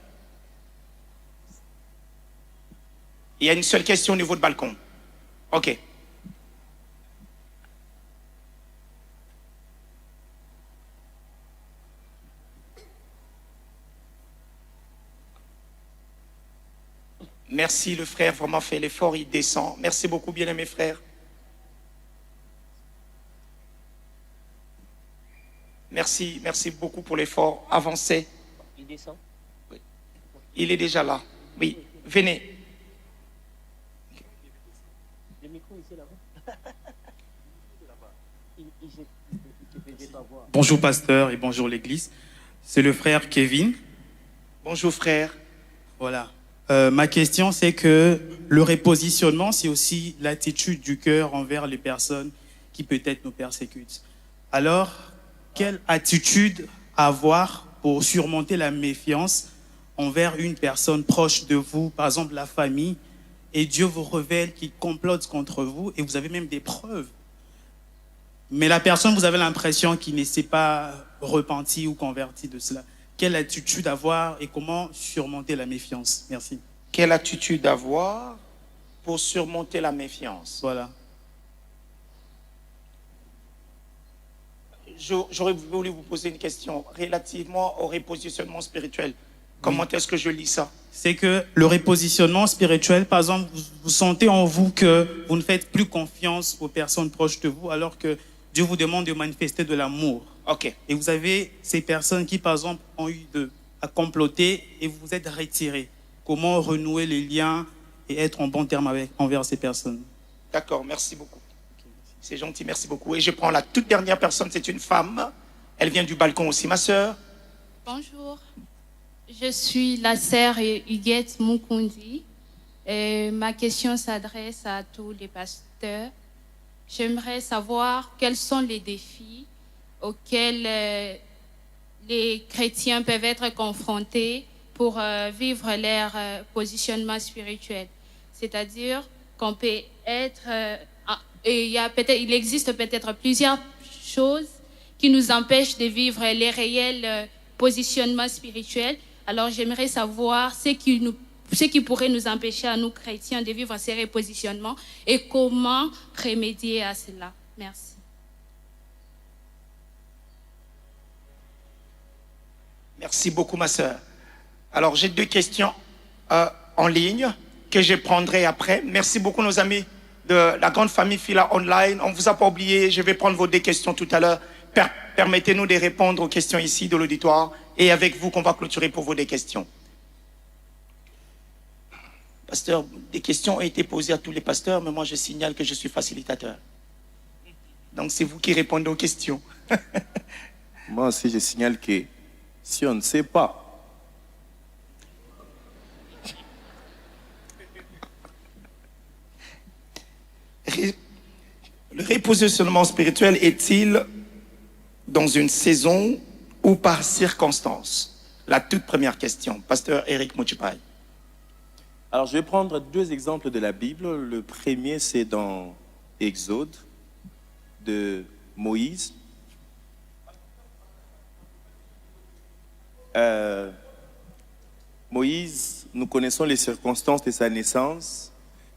Il y a une seule question au niveau de balcon. OK. Merci, le frère vraiment fait l'effort, il descend. Merci beaucoup, bien-aimés frères. Merci, merci beaucoup pour l'effort. Avancez. Il descend. Oui. Il est déjà là. Oui, venez. Le micro ici là-bas. Bonjour pasteur et bonjour l'église. C'est le frère Kevin. Bonjour frère. Voilà. Ma question c'est que le repositionnement c'est aussi l'attitude du cœur envers les personnes qui peut-être nous persécutent. Alors, quelle attitude avoir pour surmonter la méfiance envers une personne proche de vous, par exemple la famille, et Dieu vous révèle qu'il complote contre vous et vous avez même des preuves. Mais la personne, vous avez l'impression qu'il ne s'est pas repenti ou converti de cela. Quelle attitude avoir et comment surmonter la méfiance? Merci. Quelle attitude avoir pour surmonter la méfiance? Voilà. J'aurais voulu vous poser une question relativement au repositionnement spirituel. Comment est-ce que je lis ça? C'est que le repositionnement spirituel, par exemple, vous sentez en vous que vous ne faites plus confiance aux personnes proches de vous alors que Dieu vous demande de manifester de l'amour. OK. Et vous avez ces personnes qui, par exemple, ont eu à comploter et vous vous êtes retirés. Comment renouer les liens et être en bon terme envers ces personnes? D'accord, merci beaucoup. C'est gentil, merci beaucoup. Et je prends la toute dernière personne, c'est une femme. Elle vient du balcon aussi, ma sœur. Bonjour, je suis la sœur Huguette Mukundi. Ma question s'adresse à tous les pasteurs. J'aimerais savoir quels sont les défis auxquels les chrétiens peuvent être confrontés pour vivre leur positionnement spirituel. C'est-à-dire qu'on peut être... il existe peut-être plusieurs choses qui nous empêchent de vivre les réels positionnements spirituels. Alors j'aimerais savoir ce qui pourrait nous empêcher à nous chrétiens de vivre ces repositionnements et comment remédier à cela. Merci. Merci beaucoup, ma sœur. Alors, j'ai deux questions en ligne que je prendrai après. Merci beaucoup, nos amis de la grande famille Fila Online. On ne vous a pas oublié, je vais prendre vos deux questions tout à l'heure. Permettez-nous de répondre aux questions ici de l'auditoire et avec vous qu'on va clôturer pour vos deux questions. Pasteur, des questions ont été posées à tous les pasteurs, mais moi je signale que je suis facilitateur. Donc c'est vous qui répondez aux questions. Moi aussi, je signale que si on ne sait pas, le repositionnement spirituel est-il dans une saison ou par circonstance? La toute première question. Pasteur Eric Mochipai. alors je vais prendre deux exemples de la Bible. Le premier, c'est dans Exode de Moïse. Moïse, nous connaissons les circonstances de sa naissance.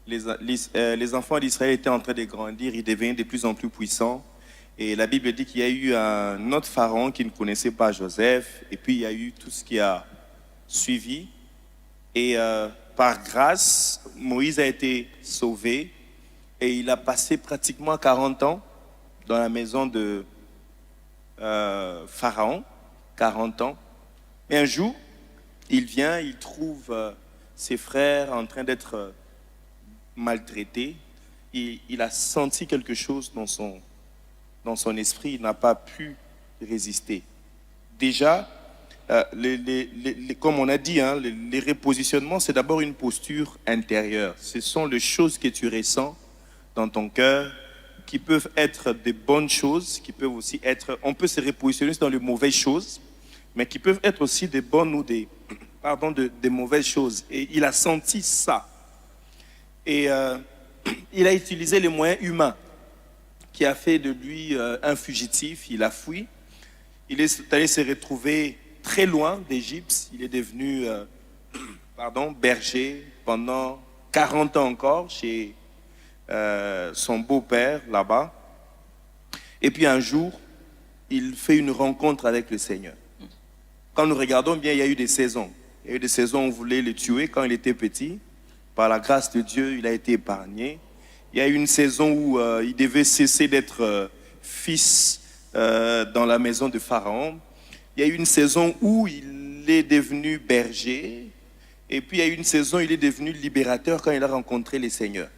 Les enfants d'Israël étaient en train de grandir, ils devenaient de plus en plus puissants. Et la Bible dit qu'il y a eu un autre pharaon qui ne connaissait pas Joseph. Et puis il y a eu tout ce qui a suivi. Et par grâce, Moïse a été sauvé. Et il a passé pratiquement 40 ans dans la maison de Pharaon. 40 ans. Et un jour, il vient, il trouve ses frères en train d'être maltraités. Il a senti quelque chose dans son esprit, il n'a pas pu résister. Déjà, comme on a dit, hein, les repositionnements, c'est d'abord une posture intérieure. Ce sont les choses que tu ressens dans ton cœur, qui peuvent être des bonnes choses, qui peuvent aussi être... On peut se repositionner dans les mauvaises choses, mais qui peuvent être aussi des bonnes ou des mauvaises choses. Et il a senti ça. Et il a utilisé les moyens humains qui a fait de lui un fugitif. Il a fui. Il est allé se retrouver très loin d'Égypte. Il est devenu berger pendant 40 ans encore chez son beau-père là-bas. Et puis un jour, il fait une rencontre avec le Seigneur. Quand nous regardons bien, il y a eu des saisons. Il y a eu des saisons où on voulait le tuer quand il était petit. Par la grâce de Dieu, il a été épargné. Il y a eu une saison où il devait cesser d'être fils dans la maison de Pharaon. Il y a eu une saison où il est devenu berger. Et puis il y a eu une saison où il est devenu libérateur quand il a rencontré les seigneurs.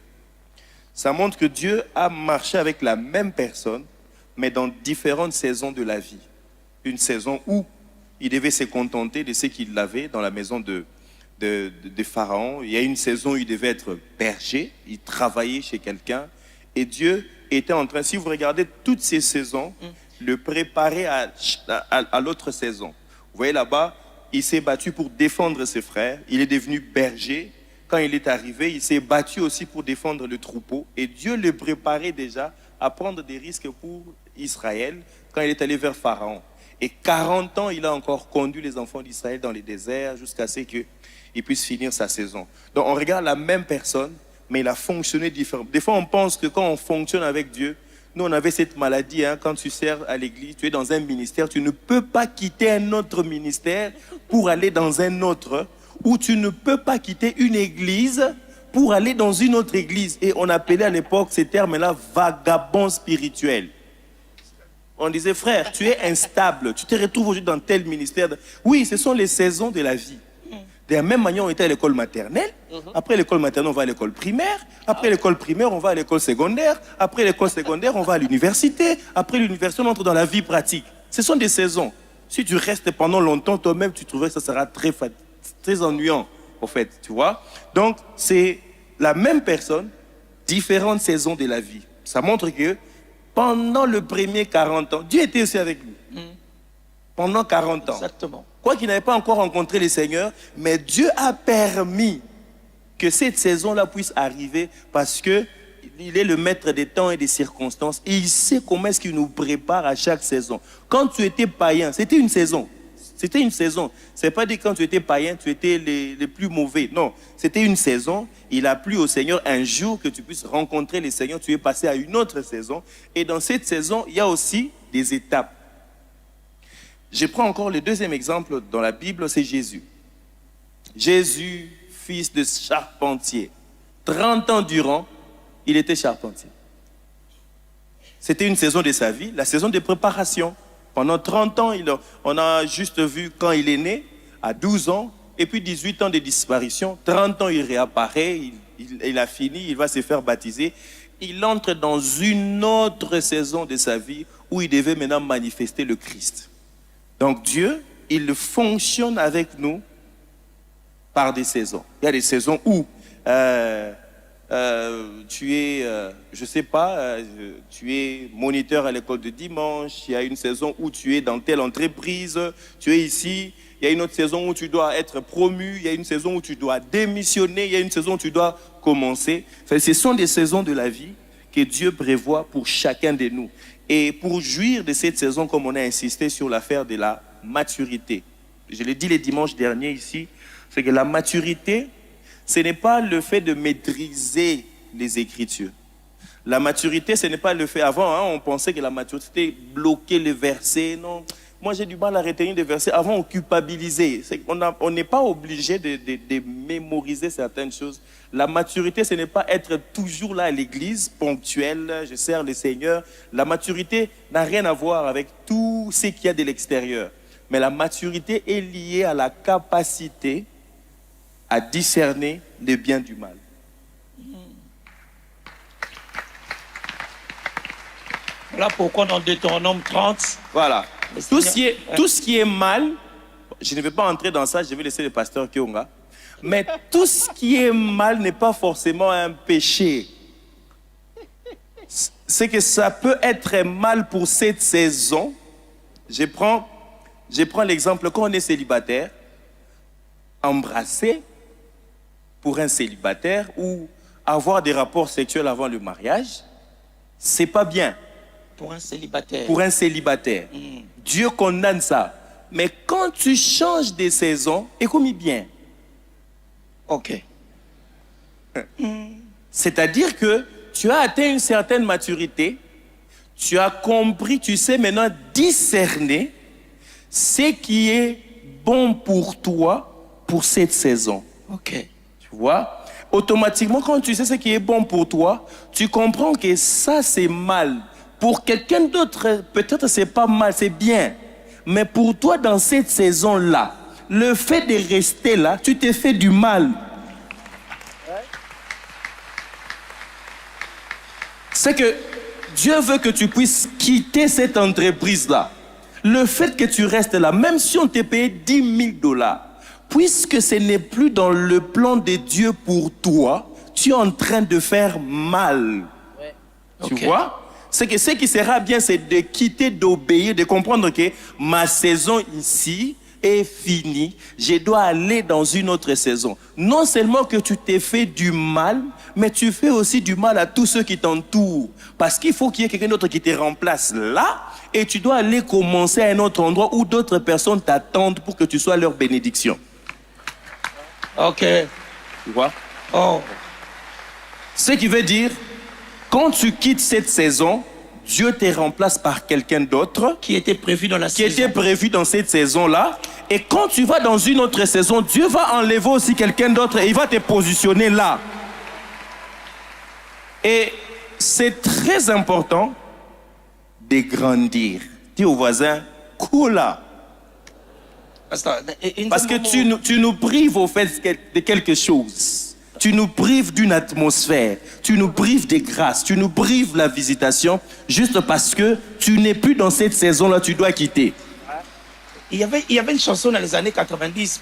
Ça montre que Dieu a marché avec la même personne, mais dans différentes saisons de la vie. Une saison où il devait se contenter de ce qu'il avait dans la maison de Pharaon. Il y a une saison où il devait être berger, il travaillait chez quelqu'un. Et Dieu était en train, si vous regardez toutes ces saisons, le préparer à l'autre saison. Vous voyez là-bas, il s'est battu pour défendre ses frères. Il est devenu berger. Quand il est arrivé, il s'est battu aussi pour défendre le troupeau. Et Dieu le préparait déjà à prendre des risques pour Israël quand il est allé vers Pharaon. Et 40 ans, il a encore conduit les enfants d'Israël dans les déserts jusqu'à ce qu'il puisse finir sa saison. Donc on regarde la même personne, mais il a fonctionné différemment. Des fois, on pense que quand on fonctionne avec Dieu, nous on avait cette maladie, hein, quand tu sers à l'église, tu es dans un ministère, tu ne peux pas quitter un autre ministère pour aller dans un autre, ou tu ne peux pas quitter une église pour aller dans une autre église. Et on appelait à l'époque ces termes-là vagabond spirituel. On disait, frère, tu es instable, tu te retrouves aujourd'hui dans tel ministère. Oui, ce sont les saisons de la vie. De la même manière, on était à l'école maternelle. Après l'école maternelle, on va à l'école primaire. Après l'école primaire, on va à l'école secondaire. Après l'école secondaire, on va à l'université. Après l'université, on entre dans la vie pratique. Ce sont des saisons. Si tu restes pendant longtemps, toi-même, tu trouverais que ça sera très ennuyant, en fait, tu vois. Donc, c'est la même personne, différentes saisons de la vie. Ça montre que pendant le premier 40 ans, Dieu était aussi avec lui. Pendant 40 ans. Exactement. Quoi qu'il n'avait pas encore rencontré le Seigneur, mais Dieu a permis que cette saison-là puisse arriver parce que il est le maître des temps et des circonstances. Et il sait comment est-ce qu'il nous prépare à chaque saison. Quand tu étais païen, c'était une saison. C'était une saison. Ce n'est pas dit que quand tu étais païen, tu étais les plus mauvais. Non, c'était une saison. Il a plu au Seigneur un jour que tu puisses rencontrer le Seigneur. Tu es passé à une autre saison. Et dans cette saison, il y a aussi des étapes. Je prends encore le deuxième exemple dans la Bible, c'est Jésus. Jésus, fils de charpentier. 30 ans durant, il était charpentier. C'était une saison de sa vie, la saison de préparation. Pendant 30 ans, on a juste vu quand il est né, à 12 ans, et puis 18 ans de disparition. 30 ans, il réapparaît, il a fini, il va se faire baptiser. Il entre dans une autre saison de sa vie où il devait maintenant manifester le Christ. Donc Dieu, il fonctionne avec nous par des saisons. Il y a des saisons où tu es, je sais pas, tu es moniteur à l'école de dimanche. Il y a une saison où tu es dans telle entreprise, tu es ici. Il y a une autre saison où tu dois être promu. Il y a une saison où tu dois démissionner. Il y a une saison où tu dois commencer. Enfin, ce sont des saisons de la vie que Dieu prévoit pour chacun de nous. Et pour jouir de cette saison, comme on a insisté sur l'affaire de la maturité, je l'ai dit les dimanches derniers ici, c'est que la maturité, ce n'est pas le fait de maîtriser les Écritures. La maturité, ce n'est pas le fait... Avant, on pensait que la maturité, c'était bloquer les versets. Non, moi, j'ai du mal à retenir des versets. Avant, on culpabilisait. On n'est pas obligé de mémoriser certaines choses. La maturité, ce n'est pas être toujours là à l'église, ponctuel, je sers le Seigneur. La maturité n'a rien à voir avec tout ce qu'il y a de l'extérieur. Mais la maturité est liée à la capacité à discerner le bien du mal. Voilà pourquoi dans Deutéronome 30... Voilà. Tout ce qui est mal, je ne vais pas entrer dans ça, je vais laisser le pasteur Kionga. Mais tout ce qui est mal n'est pas forcément un péché. C'est que ça peut être mal pour cette saison. Je prends l'exemple, quand on est célibataire, embrasser pour un célibataire ou avoir des rapports sexuels avant le mariage, c'est pas bien. Pour un célibataire. Pour un célibataire. Dieu condamne ça. Mais quand tu changes de saison, écoute bien. Ok. C'est-à-dire que tu as atteint une certaine maturité, tu as compris, tu sais maintenant discerner ce qui est bon pour toi pour cette saison. Ok. Tu vois? Automatiquement, quand tu sais ce qui est bon pour toi, tu comprends que ça, c'est mal. Pour quelqu'un d'autre, peut-être c'est pas mal, c'est bien. Mais pour toi, dans cette saison-là, le fait de rester là, tu t'es fait du mal. C'est que Dieu veut que tu puisses quitter cette entreprise-là. Le fait que tu restes là, même si on t'a payé $10,000, puisque ce n'est plus dans le plan de Dieu pour toi, tu es en train de faire mal. Ouais. Tu vois? C'est que ce qui sera bien, c'est de quitter, d'obéir, de comprendre que ma saison ici est finie. Je dois aller dans une autre saison. Non seulement que tu t'es fait du mal, mais tu fais aussi du mal à tous ceux qui t'entourent. Parce qu'il faut qu'il y ait quelqu'un d'autre qui te remplace là, et tu dois aller commencer à un autre endroit où d'autres personnes t'attendent pour que tu sois leur bénédiction. Ok. Tu vois? Oh. Ce qui veut dire, quand tu quittes cette saison, Dieu te remplace par quelqu'un d'autre Qui était prévu dans la saison. Qui était prévu dans cette saison-là. Et quand tu vas dans une autre saison, Dieu va enlever aussi quelqu'un d'autre et il va te positionner là. Et c'est très important de grandir. Dis au voisin, cool là. Parce que tu nous prives au fait de quelque chose. Tu nous prives d'une atmosphère, tu nous prives des grâces, tu nous prives la visitation, juste parce que tu n'es plus dans cette saison-là, tu dois quitter. Il y avait une chanson dans les années 90,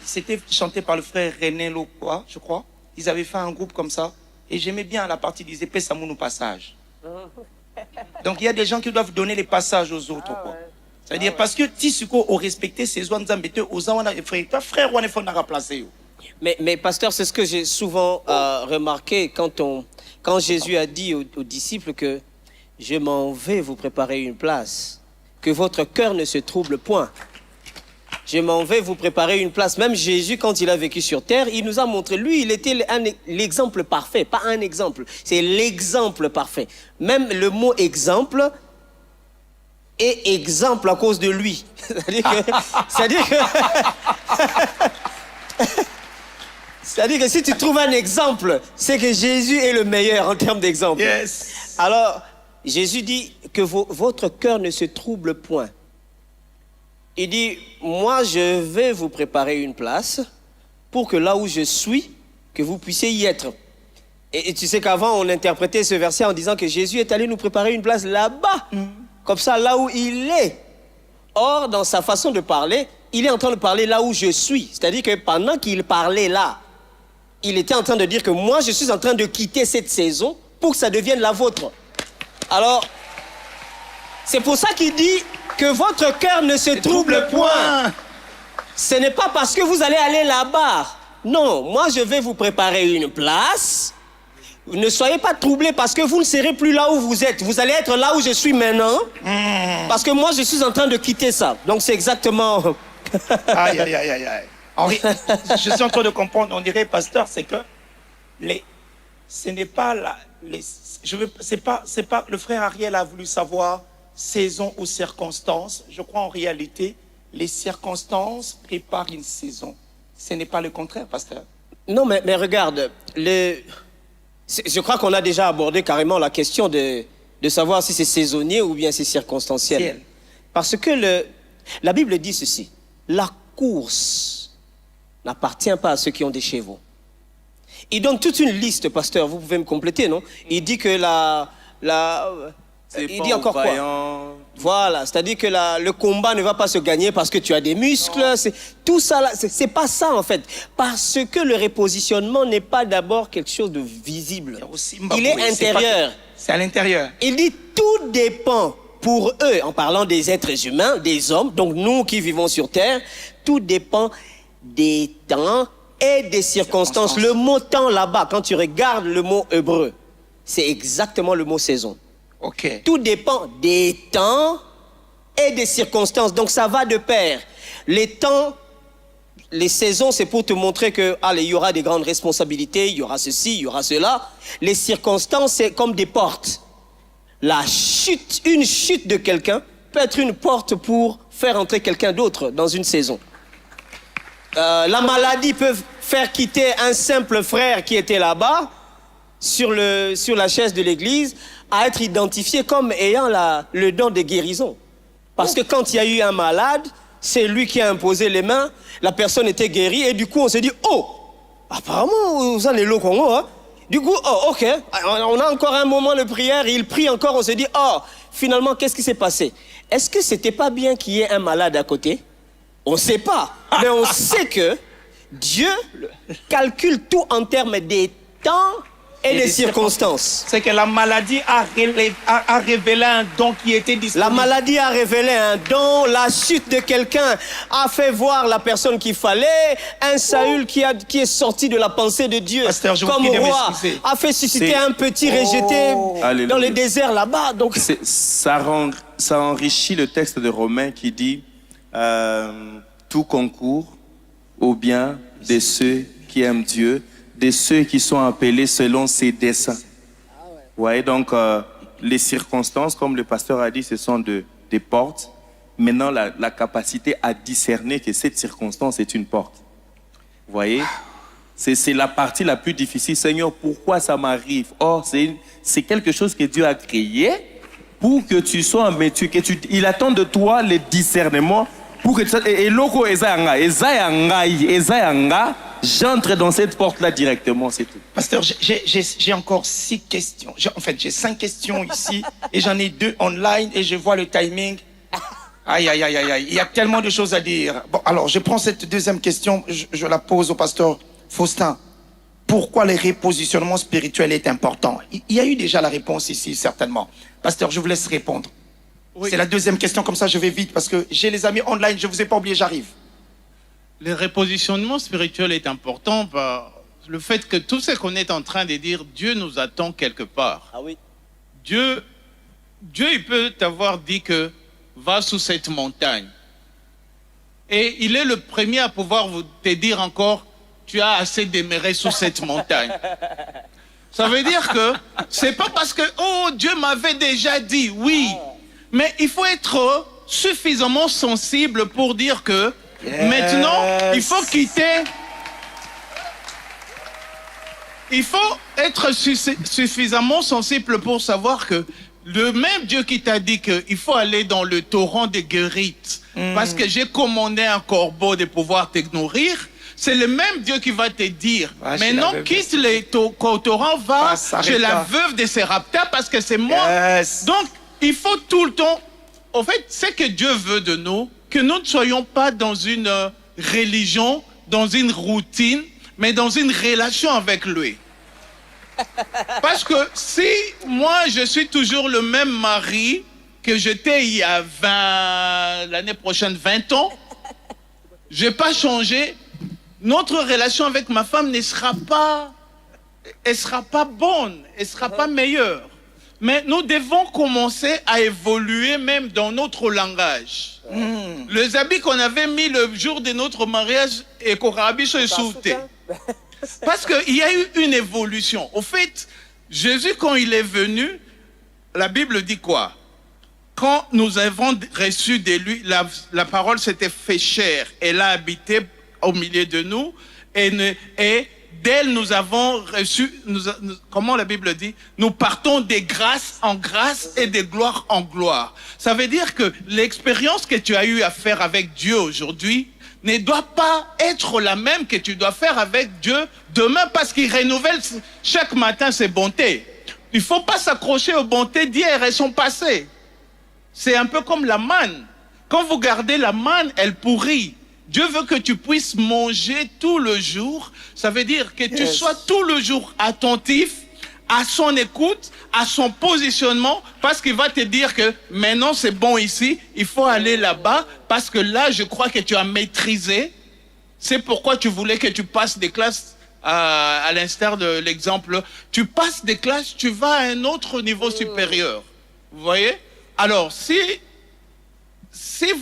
c'était chanté par le frère René Lokwa, je crois. Ils avaient fait un groupe comme ça. Et j'aimais bien la partie des épées Samoun au passage. Donc il y a des gens qui doivent donner les passages aux autres. Quoi. C'est-à-dire parce que Tisuko a respecté ses oies d'Ambete aux frère Wane Fonda remplacé. Mais pasteur, c'est ce que j'ai souvent remarqué quand Jésus a dit aux disciples que je m'en vais vous préparer une place, que votre cœur ne se trouble point. Je m'en vais vous préparer une place. Même Jésus, quand il a vécu sur terre, il nous a montré, lui, il était l'exemple parfait, pas un exemple, c'est l'exemple parfait. Même le mot exemple est exemple à cause de lui. C'est-à-dire que C'est-à-dire que si tu trouves un exemple, c'est que Jésus est le meilleur en termes d'exemple. Yes. Alors, Jésus dit que votre cœur ne se trouble point. Il dit, moi je vais vous préparer une place pour que là où je suis, que vous puissiez y être. Et tu sais qu'avant, on interprétait ce verset en disant que Jésus est allé nous préparer une place là-bas. Comme ça, là où il est. Or, dans sa façon de parler, il est en train de parler là où je suis. C'est-à-dire que pendant qu'il parlait là, il était en train de dire que moi, je suis en train de quitter cette saison pour que ça devienne la vôtre. Alors, c'est pour ça qu'il dit que votre cœur ne se trouble point. Ce n'est pas parce que vous allez aller là-bas. Non, moi, je vais vous préparer une place. Ne soyez pas troublés parce que vous ne serez plus là où vous êtes. Vous allez être là où je suis maintenant. Parce que moi, je suis en train de quitter ça. Donc, c'est exactement... Aïe, aïe, aïe, aïe, aïe. Je suis en train de comprendre. On dirait, pasteur, c'est que ce n'est pas c'est pas le frère Ariel a voulu savoir saison ou circonstance. Je crois en réalité, les circonstances préparent une saison. Ce n'est pas le contraire, pasteur. Non, mais regarde, je crois qu'on a déjà abordé carrément la question de savoir si c'est saisonnier ou bien c'est circonstanciel. Parce que la Bible dit ceci, la course n'appartient pas à ceux qui ont des chevaux. Il donne toute une liste, pasteur, vous pouvez me compléter, non? Il dit que il dit encore quoi? Voilà, c'est-à-dire que le combat ne va pas se gagner parce que tu as des muscles. Tout ça, c'est pas ça en fait. Parce que le repositionnement n'est pas d'abord quelque chose de visible. Il est intérieur. C'est à l'intérieur. Il dit tout dépend pour eux, en parlant des êtres humains, des hommes, donc nous qui vivons sur terre, tout dépend des temps et des circonstances. Le mot temps là-bas, quand tu regardes le mot hébreu, c'est exactement le mot saison. Ok. Tout dépend des temps et des circonstances. Donc ça va de pair. Les temps, les saisons, c'est pour te montrer que allez, il y aura des grandes responsabilités, il y aura ceci, il y aura cela. Les circonstances, c'est comme des portes. Une chute de quelqu'un peut être une porte pour faire entrer quelqu'un d'autre dans une saison. La maladie peut faire quitter un simple frère qui était là-bas sur la chaise de l'église à être identifié comme ayant le don de guérison. Parce que quand il y a eu un malade, c'est lui qui a imposé les mains, la personne était guérie et du coup on s'est dit « Oh, apparemment vous allez le Congo, hein ?» Du coup, oh, ok, on a encore un moment de prière, il prie encore, on se dit « Oh, finalement, qu'est-ce qui s'est passé? Est-ce que c'était pas bien qu'il y ait un malade à côté? » On ne sait pas, mais on sait que Dieu calcule tout en termes des temps et des circonstances. C'est que la maladie a révélé un don qui était disponible. La maladie a révélé un don, la chute de quelqu'un a fait voir la personne qu'il fallait, un Saül qui est sorti de la pensée de Dieu, pasteur, comme roi, a fait susciter un petit rejeté dans le désert là-bas. Donc... Ça enrichit le texte de Romains qui dit tout concourt au bien de ceux qui aiment Dieu, de ceux qui sont appelés selon ses desseins. Ouais, donc, les circonstances, comme le pasteur a dit, ce sont des portes. Maintenant, la capacité à discerner que cette circonstance est une porte. Vous voyez? C'est la partie la plus difficile. Seigneur, pourquoi ça m'arrive? Or, c'est quelque chose que Dieu a créé pour que tu sois un métier. Il attend de toi le discernement pour que tu sois... Et loko j'entre dans cette porte-là directement, c'est tout. Pasteur, j'ai encore 6 questions. J'ai 5 questions ici et j'en ai 2 online et je vois le timing. Aïe, aïe, aïe, aïe, aïe. Il y a tellement de choses à dire. Bon, alors, je prends cette deuxième question, je la pose au pasteur Faustin. Pourquoi le repositionnement spirituel est important? Il y a eu déjà la réponse ici, certainement. Pasteur, je vous laisse répondre. Oui. C'est la deuxième question, comme ça je vais vite, parce que j'ai les amis online, je ne vous ai pas oublié, j'arrive. Le repositionnement spirituel est important par le fait que tout ce qu'on est en train de dire, Dieu nous attend quelque part. Ah oui. Dieu il peut t'avoir dit que va sous cette montagne. Et il est le premier à pouvoir te dire encore, tu as assez demeuré sous cette montagne. Ça veut dire que c'est pas parce que, oh, Dieu m'avait déjà dit, oui. Mais il faut être suffisamment sensible pour dire que maintenant, il faut quitter il faut être suffisamment sensible pour savoir que le même Dieu qui t'a dit qu'il faut aller dans le torrent des guérites, parce que j'ai commandé un corbeau de pouvoir te nourrir, c'est le même Dieu qui va te dire, maintenant quitte les torrents, va chez la veuve de Sérapta, parce que c'est moi. Yes. Donc, il faut tout le temps, en fait, c'est que Dieu veut de nous, que nous ne soyons pas dans une religion, dans une routine, mais dans une relation avec lui. Parce que si moi, je suis toujours le même mari que j'étais il y a l'année prochaine, 20 ans, je n'ai pas changé, notre relation avec ma femme ne sera pas, elle sera pas bonne, elle sera pas meilleure. Mais nous devons commencer à évoluer même dans notre langage. Les habits qu'on avait mis le jour de notre mariage et qu'on a sauté. Parce qu'il y a eu une évolution. Au fait, Jésus, quand il est venu, la Bible dit quoi? Quand nous avons reçu de lui, la parole s'était fait chair. Elle a habité au milieu de nous. Et d'elle, nous avons reçu, comment la Bible dit? Nous partons de grâce en grâce et de gloire en gloire. Ça veut dire que l'expérience que tu as eu à faire avec Dieu aujourd'hui ne doit pas être la même que tu dois faire avec Dieu demain, parce qu'il renouvelle chaque matin ses bontés. Il ne faut pas s'accrocher aux bontés d'hier et son passé. C'est un peu comme la manne. Quand vous gardez la manne, elle pourrit. Dieu veut que tu puisses manger tout le jour. Ça veut dire que tu sois tout le jour attentif à son écoute, à son positionnement, parce qu'il va te dire que maintenant c'est bon ici, il faut aller là-bas, parce que là, je crois que tu as maîtrisé. C'est pourquoi tu voulais que tu passes des classes, à l'instar de l'exemple. Tu passes des classes, tu vas à un autre niveau supérieur. Vous voyez? Alors, si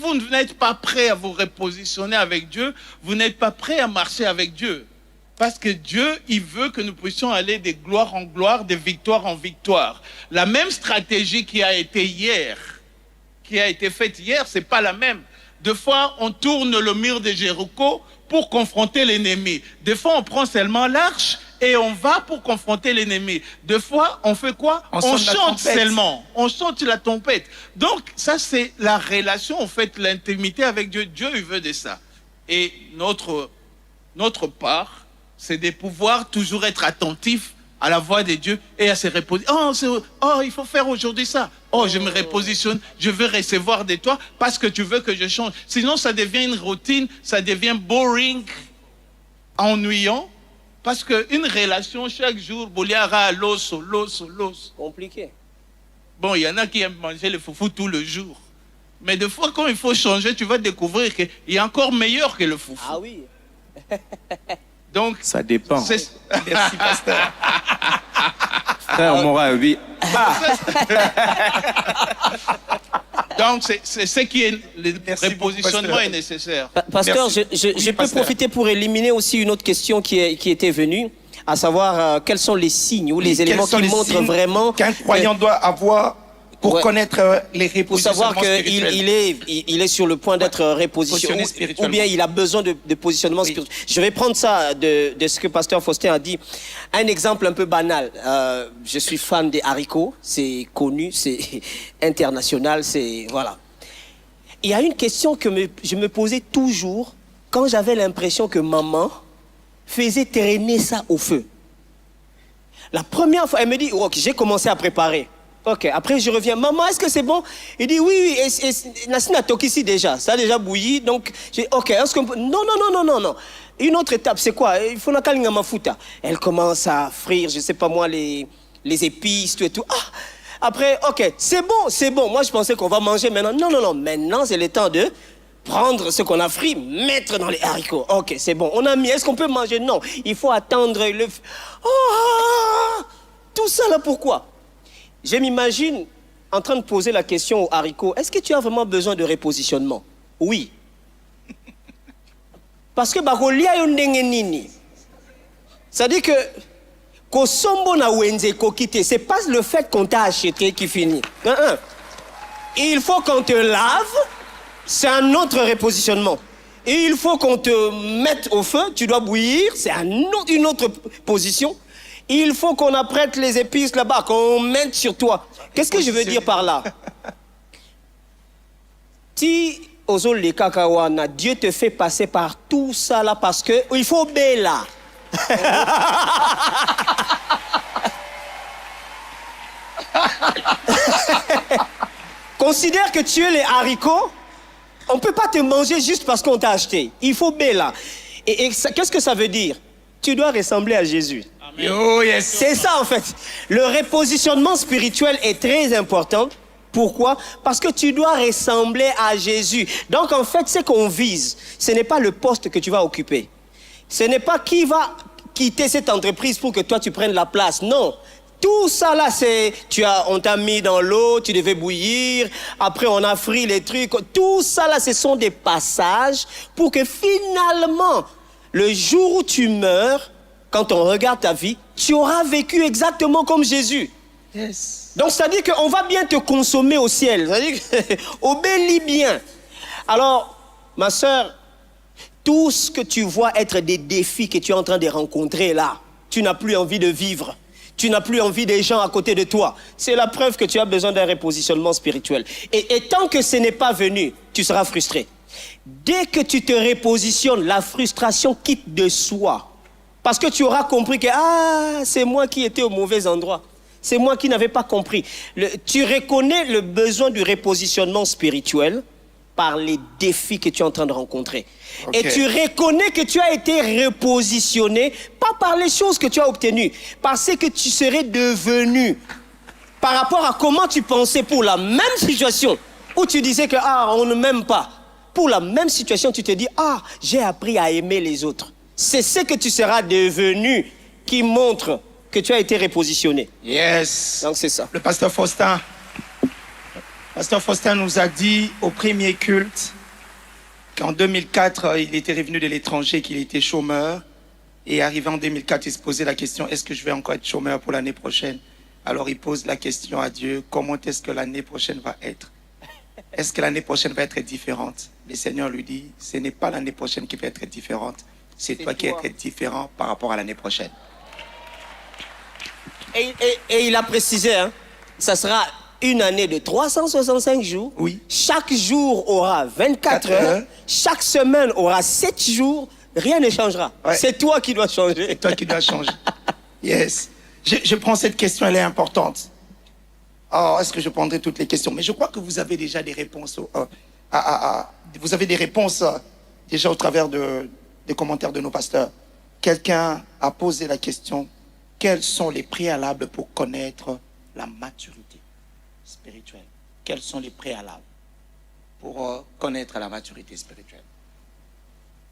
vous n'êtes pas prêt à vous repositionner avec Dieu, vous n'êtes pas prêt à marcher avec Dieu. Parce que Dieu, il veut que nous puissions aller de gloire en gloire, de victoire en victoire. La même stratégie qui a été faite hier, c'est pas la même. Des fois, on tourne le mur de Jéricho pour confronter l'ennemi. Des fois, on prend seulement l'arche et on va pour confronter l'ennemi. Des fois, on fait quoi? On chante seulement. On chante la trompette. Donc, ça, c'est la relation, en fait, l'intimité avec Dieu. Dieu, il veut de ça. Et notre part, c'est de pouvoir toujours être attentif à la voix de Dieu et à se repositionner. Oh, il faut faire aujourd'hui ça. Oh, je me repositionne, je veux recevoir de toi parce que tu veux que je change. Sinon, ça devient une routine, ça devient boring, ennuyant, parce qu'une relation, chaque jour, boliara, l'os. Compliqué. Bon, il y en a qui aiment manger le foufou tout le jour. Mais des fois, quand il faut changer, tu vas découvrir qu'il y a encore meilleur que le foufou. Ah oui. Donc, ça dépend. Merci, pasteur. Frère Mora, oui. Donc, c'est ce qui est, le repositionnement est nécessaire. Pasteur, je peux profiter pour éliminer aussi une autre question qui était venue, à savoir quels sont les signes ou les éléments qui montrent vraiment qu'un croyant doit avoir pour connaître les repositionnements pour savoir qu'il est sur le point d'être repositionné ou bien il a besoin de positionnement spirituel. Je vais prendre ça de ce que Pasteur Faustin a dit. Un exemple un peu banal. Je suis fan des haricots. C'est connu, c'est international, c'est... Voilà. Il y a une question que je me posais toujours quand j'avais l'impression que maman faisait traîner ça au feu. La première fois, elle me dit, ok, j'ai commencé à préparer. Ok, après je reviens. Maman, est-ce que c'est bon? Il dit oui, Nassina toque ici déjà. Ça a déjà bouilli. Donc, j'ai ok, est-ce qu'on peut... Non. Une autre étape, c'est quoi? Il faut la kalinga mafuta. Elle commence à frire, je sais pas moi, les épices, tout et tout. Ah, après, ok, c'est bon. Moi, je pensais qu'on va manger maintenant. Non. Maintenant, c'est le temps de prendre ce qu'on a frit, mettre dans les haricots. Ok, c'est bon. On a mis. Est-ce qu'on peut manger? Non. Il faut attendre le... Oh, tout ça là, pourquoi? Je m'imagine en train de poser la question aux haricots, est-ce que tu as vraiment besoin de repositionnement? Oui. Parce que c'est-à-dire que c'est pas le fait qu'on t'a acheté qui finit. Il faut qu'on te lave, c'est un autre repositionnement. Et il faut qu'on te mette au feu, tu dois bouillir, c'est une autre position. Il faut qu'on apprête les épices là-bas, qu'on mette sur toi. Qu'est-ce que je veux dire par là? Si Ozol Kakawana, Dieu te fait passer par tout ça là parce que il faut bella. Considère que tu es les haricots. On ne peut pas te manger juste parce qu'on t'a acheté. Il faut bella. Et qu'est-ce que ça veut dire? Tu dois ressembler à Jésus. Oh, yes. C'est ça en fait. Le repositionnement spirituel est très important. Pourquoi? Parce que tu dois ressembler à Jésus. Donc en fait, ce qu'on vise, ce n'est pas le poste que tu vas occuper. Ce n'est pas qui va quitter cette entreprise pour que toi tu prennes la place. Non. Tout ça là, on t'a mis dans l'eau, tu devais bouillir, après on a frit les trucs. Tout ça là, ce sont des passages pour que finalement, le jour où tu meurs, quand on regarde ta vie, tu auras vécu exactement comme Jésus. Yes. Donc, c'est-à-dire qu'on va bien te consommer au ciel. C'est-à-dire obéis bien. Alors, ma sœur, tout ce que tu vois être des défis que tu es en train de rencontrer là, tu n'as plus envie de vivre. Tu n'as plus envie des gens à côté de toi. C'est la preuve que tu as besoin d'un repositionnement spirituel. Et tant que ce n'est pas venu, tu seras frustré. Dès que tu te repositionnes, la frustration quitte de soi. Parce que tu auras compris que c'est moi qui étais au mauvais endroit. C'est moi qui n'avais pas compris. Tu reconnais le besoin du repositionnement spirituel par les défis que tu es en train de rencontrer. Okay. Et tu reconnais que tu as été repositionné, pas par les choses que tu as obtenues, parce que tu serais devenu, par rapport à comment tu pensais pour la même situation, où tu disais que on ne m'aime pas. Pour la même situation, tu te dis, j'ai appris à aimer les autres. C'est ce que tu seras devenu qui montre que tu as été repositionné. Yes. Donc c'est ça. Le pasteur Faustin nous a dit au premier culte qu'en 2004, il était revenu de l'étranger, qu'il était chômeur. Et arrivé en 2004, il se posait la question, est-ce que je vais encore être chômeur pour l'année prochaine? Alors il pose la question à Dieu, comment est-ce que l'année prochaine va être? Est-ce que l'année prochaine va être différente? Le Seigneur lui dit, ce n'est pas l'année prochaine qui va être différente. C'est toi qui es différent par rapport à l'année prochaine. Et il a précisé, ça sera une année de 365 jours. Oui. Chaque jour aura 24 heures. Chaque semaine aura 7 jours. Rien ne changera. Ouais. C'est toi qui dois changer. C'est toi qui dois changer. Yes. Je prends cette question, elle est importante. Est-ce que je prendrai toutes les questions? Mais je crois que vous avez déjà des réponses. Vous avez des réponses déjà au travers des commentaires de nos pasteurs. Quelqu'un a posé la question, quels sont les préalables pour connaître la maturité spirituelle? Quels sont les préalables pour connaître la maturité spirituelle?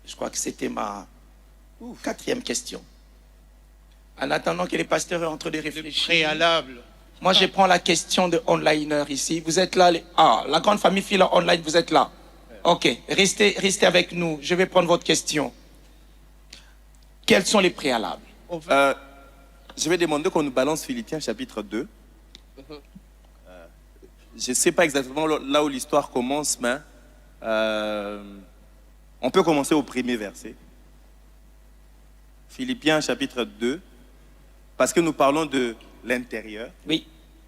Je crois que c'était ma 4e question. En attendant que les pasteurs aient en train de réfléchir. Préalable. Moi, je prends la question de onliner ici. Vous êtes là, la grande famille fille online, vous êtes là. Ok, restez avec nous. Je vais prendre votre question. Quels sont les préalables? Je vais demander qu'on nous balance Philippiens chapitre 2. Je ne sais pas exactement là où l'histoire commence, mais on peut commencer au premier verset. Philippiens chapitre 2, parce que nous parlons de l'intérieur. Oui.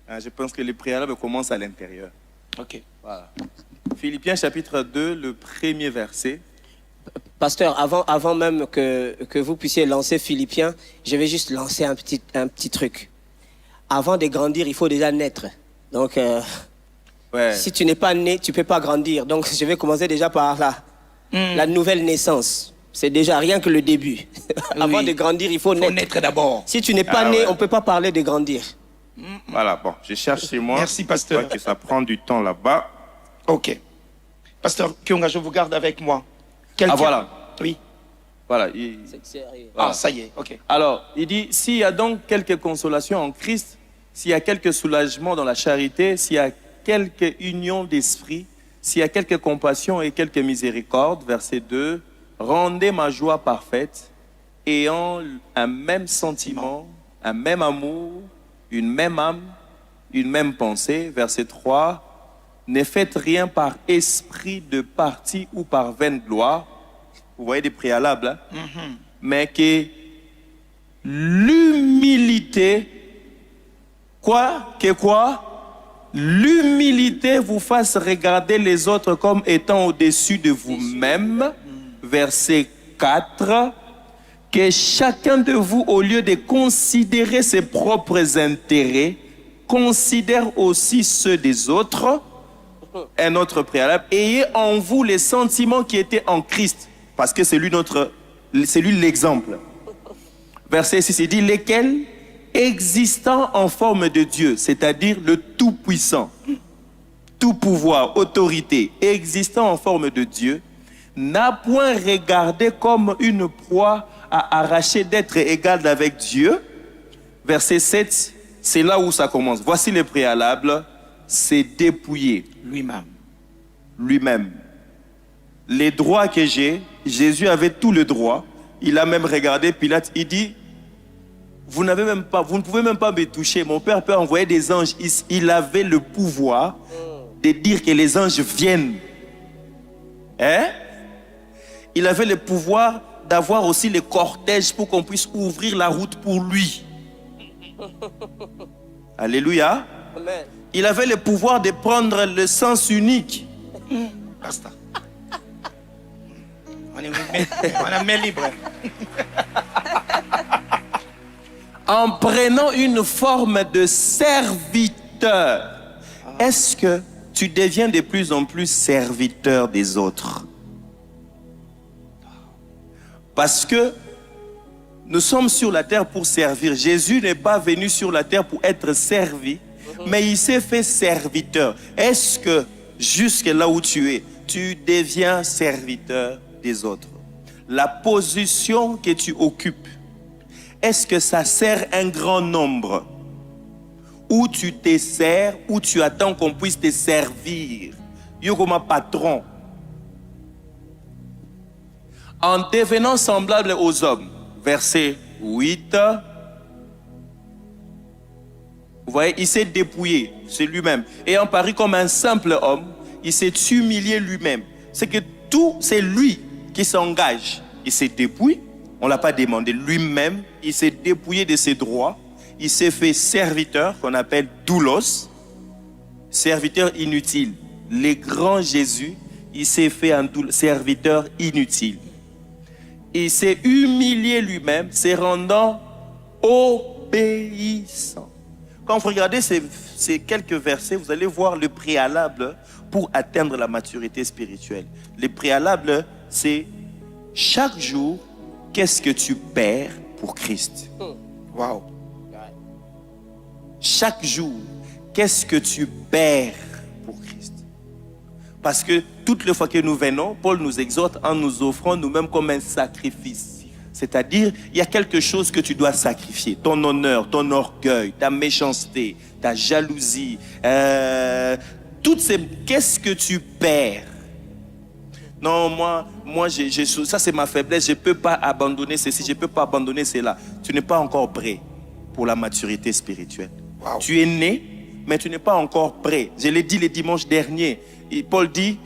Je pense que les préalables commencent à l'intérieur. Ok. Voilà. Philippiens chapitre 2, le premier verset. Pasteur, avant même que vous puissiez lancer Philippiens, je vais juste lancer un petit truc. Avant de grandir, il faut déjà naître. Donc, si tu n'es pas né, tu ne peux pas grandir. Donc, je vais commencer déjà par la nouvelle naissance. C'est déjà rien que le début. Avant de grandir, il faut naître. Il faut naître d'abord. Si tu n'es pas né, on ne peut pas parler de grandir. Voilà, bon, je cherche chez moi. Merci, pasteur. Je vois que ça prend du temps là-bas. Ok. Pasteur Kyonga, je vous garde avec moi. Voilà. Oui. Voilà. Voilà. Ça y est, ok. Alors, il dit, s'il y a donc quelque consolation en Christ, s'il y a quelque soulagement dans la charité, s'il y a quelque union d'esprit, s'il y a quelque compassion et quelque miséricorde, verset 2, rendez ma joie parfaite, ayant un même sentiment, un même amour, une même âme, une même pensée, verset 3, ne faites rien par esprit de parti ou par vaine gloire. Vous voyez des préalables, hein? Mais que l'humilité, quoi? L'humilité vous fasse regarder les autres comme étant au-dessus de vous-même. Verset 4. Que chacun de vous, au lieu de considérer ses propres intérêts, considère aussi ceux des autres. Un autre préalable. Ayez en vous les sentiments qui étaient en Christ. Parce que c'est lui l'exemple. Verset 6, il dit, lesquels, existant en forme de Dieu, c'est-à-dire le Tout-Puissant, tout pouvoir, autorité, existant en forme de Dieu, n'a point regardé comme une proie à arracher d'être égal avec Dieu. Verset 7, c'est là où ça commence. Voici le préalable, c'est dépouiller. Lui-même. Les droits que j'ai, Jésus avait tout le droit. Il a même regardé Pilate, il dit, vous ne pouvez même pas me toucher. Mon père peut envoyer des anges. Il avait le pouvoir de dire que les anges viennent. Il avait le pouvoir d'avoir aussi le cortège pour qu'on puisse ouvrir la route pour lui. Alléluia. Amen. Il avait le pouvoir de prendre le sens unique. Basta. On est main libre. En prenant une forme de serviteur. Est-ce que tu deviens de plus en plus serviteur des autres? Parce que nous sommes sur la terre pour servir. Jésus n'est pas venu sur la terre pour être servi, mais il s'est fait serviteur. Est-ce que jusque là où tu es, tu deviens serviteur des autres? La position que tu occupes, est-ce que ça sert un grand nombre? Ou tu te sers, ou tu attends qu'on puisse te servir? Yo comme un patron. En devenant semblable aux hommes. Verset 8. Vous voyez, il s'est dépouillé, c'est lui-même. Ayant paru comme un simple homme, il s'est humilié lui-même. C'est que tout, c'est lui qui s'engage. Il s'est dépouillé, on ne l'a pas demandé. Lui-même, il s'est dépouillé de ses droits. Il s'est fait serviteur, qu'on appelle doulos, serviteur inutile. Le grand Jésus, il s'est fait un serviteur inutile. Il s'est humilié lui-même, se rendant obéissant. Quand vous regardez ces quelques versets, vous allez voir le préalable pour atteindre la maturité spirituelle. Le préalable, c'est chaque jour, qu'est-ce que tu perds pour Christ? Wow. Chaque jour, qu'est-ce que tu perds pour Christ? Parce que toutes les fois que nous venons, Paul nous exhorte en nous offrant nous-mêmes comme un sacrifice. C'est-à-dire, il y a quelque chose que tu dois sacrifier. Ton honneur, ton orgueil, ta méchanceté, ta jalousie. Qu'est-ce que tu perds? Non, moi ça c'est ma faiblesse. Je ne peux pas abandonner ceci, je ne peux pas abandonner cela. Tu n'es pas encore prêt pour la maturité spirituelle. Wow. Tu es né, mais tu n'es pas encore prêt. Je l'ai dit le dimanche dernier. Et Paul dit,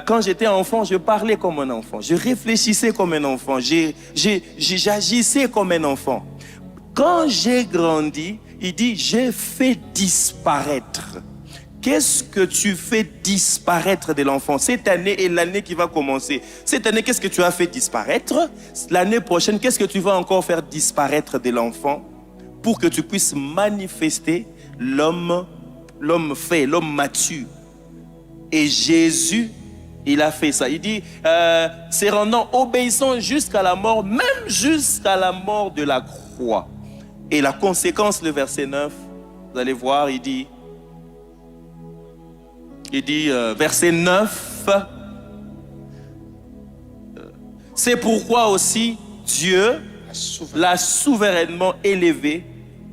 quand j'étais enfant, je parlais comme un enfant. Je réfléchissais comme un enfant. J'agissais comme un enfant. Quand j'ai grandi, il dit, j'ai fait disparaître. Qu'est-ce que tu fais disparaître de l'enfant? Cette année est l'année qui va commencer. Cette année, qu'est-ce que tu as fait disparaître? L'année prochaine, qu'est-ce que tu vas encore faire disparaître de l'enfant pour que tu puisses manifester l'homme fait, l'homme mature? Et Jésus, il a fait ça. Il dit, se rendant obéissant jusqu'à la mort, même jusqu'à la mort de la croix. Et la conséquence, le verset 9, vous allez voir, il dit, verset 9, c'est pourquoi aussi Dieu l'a souverainement élevé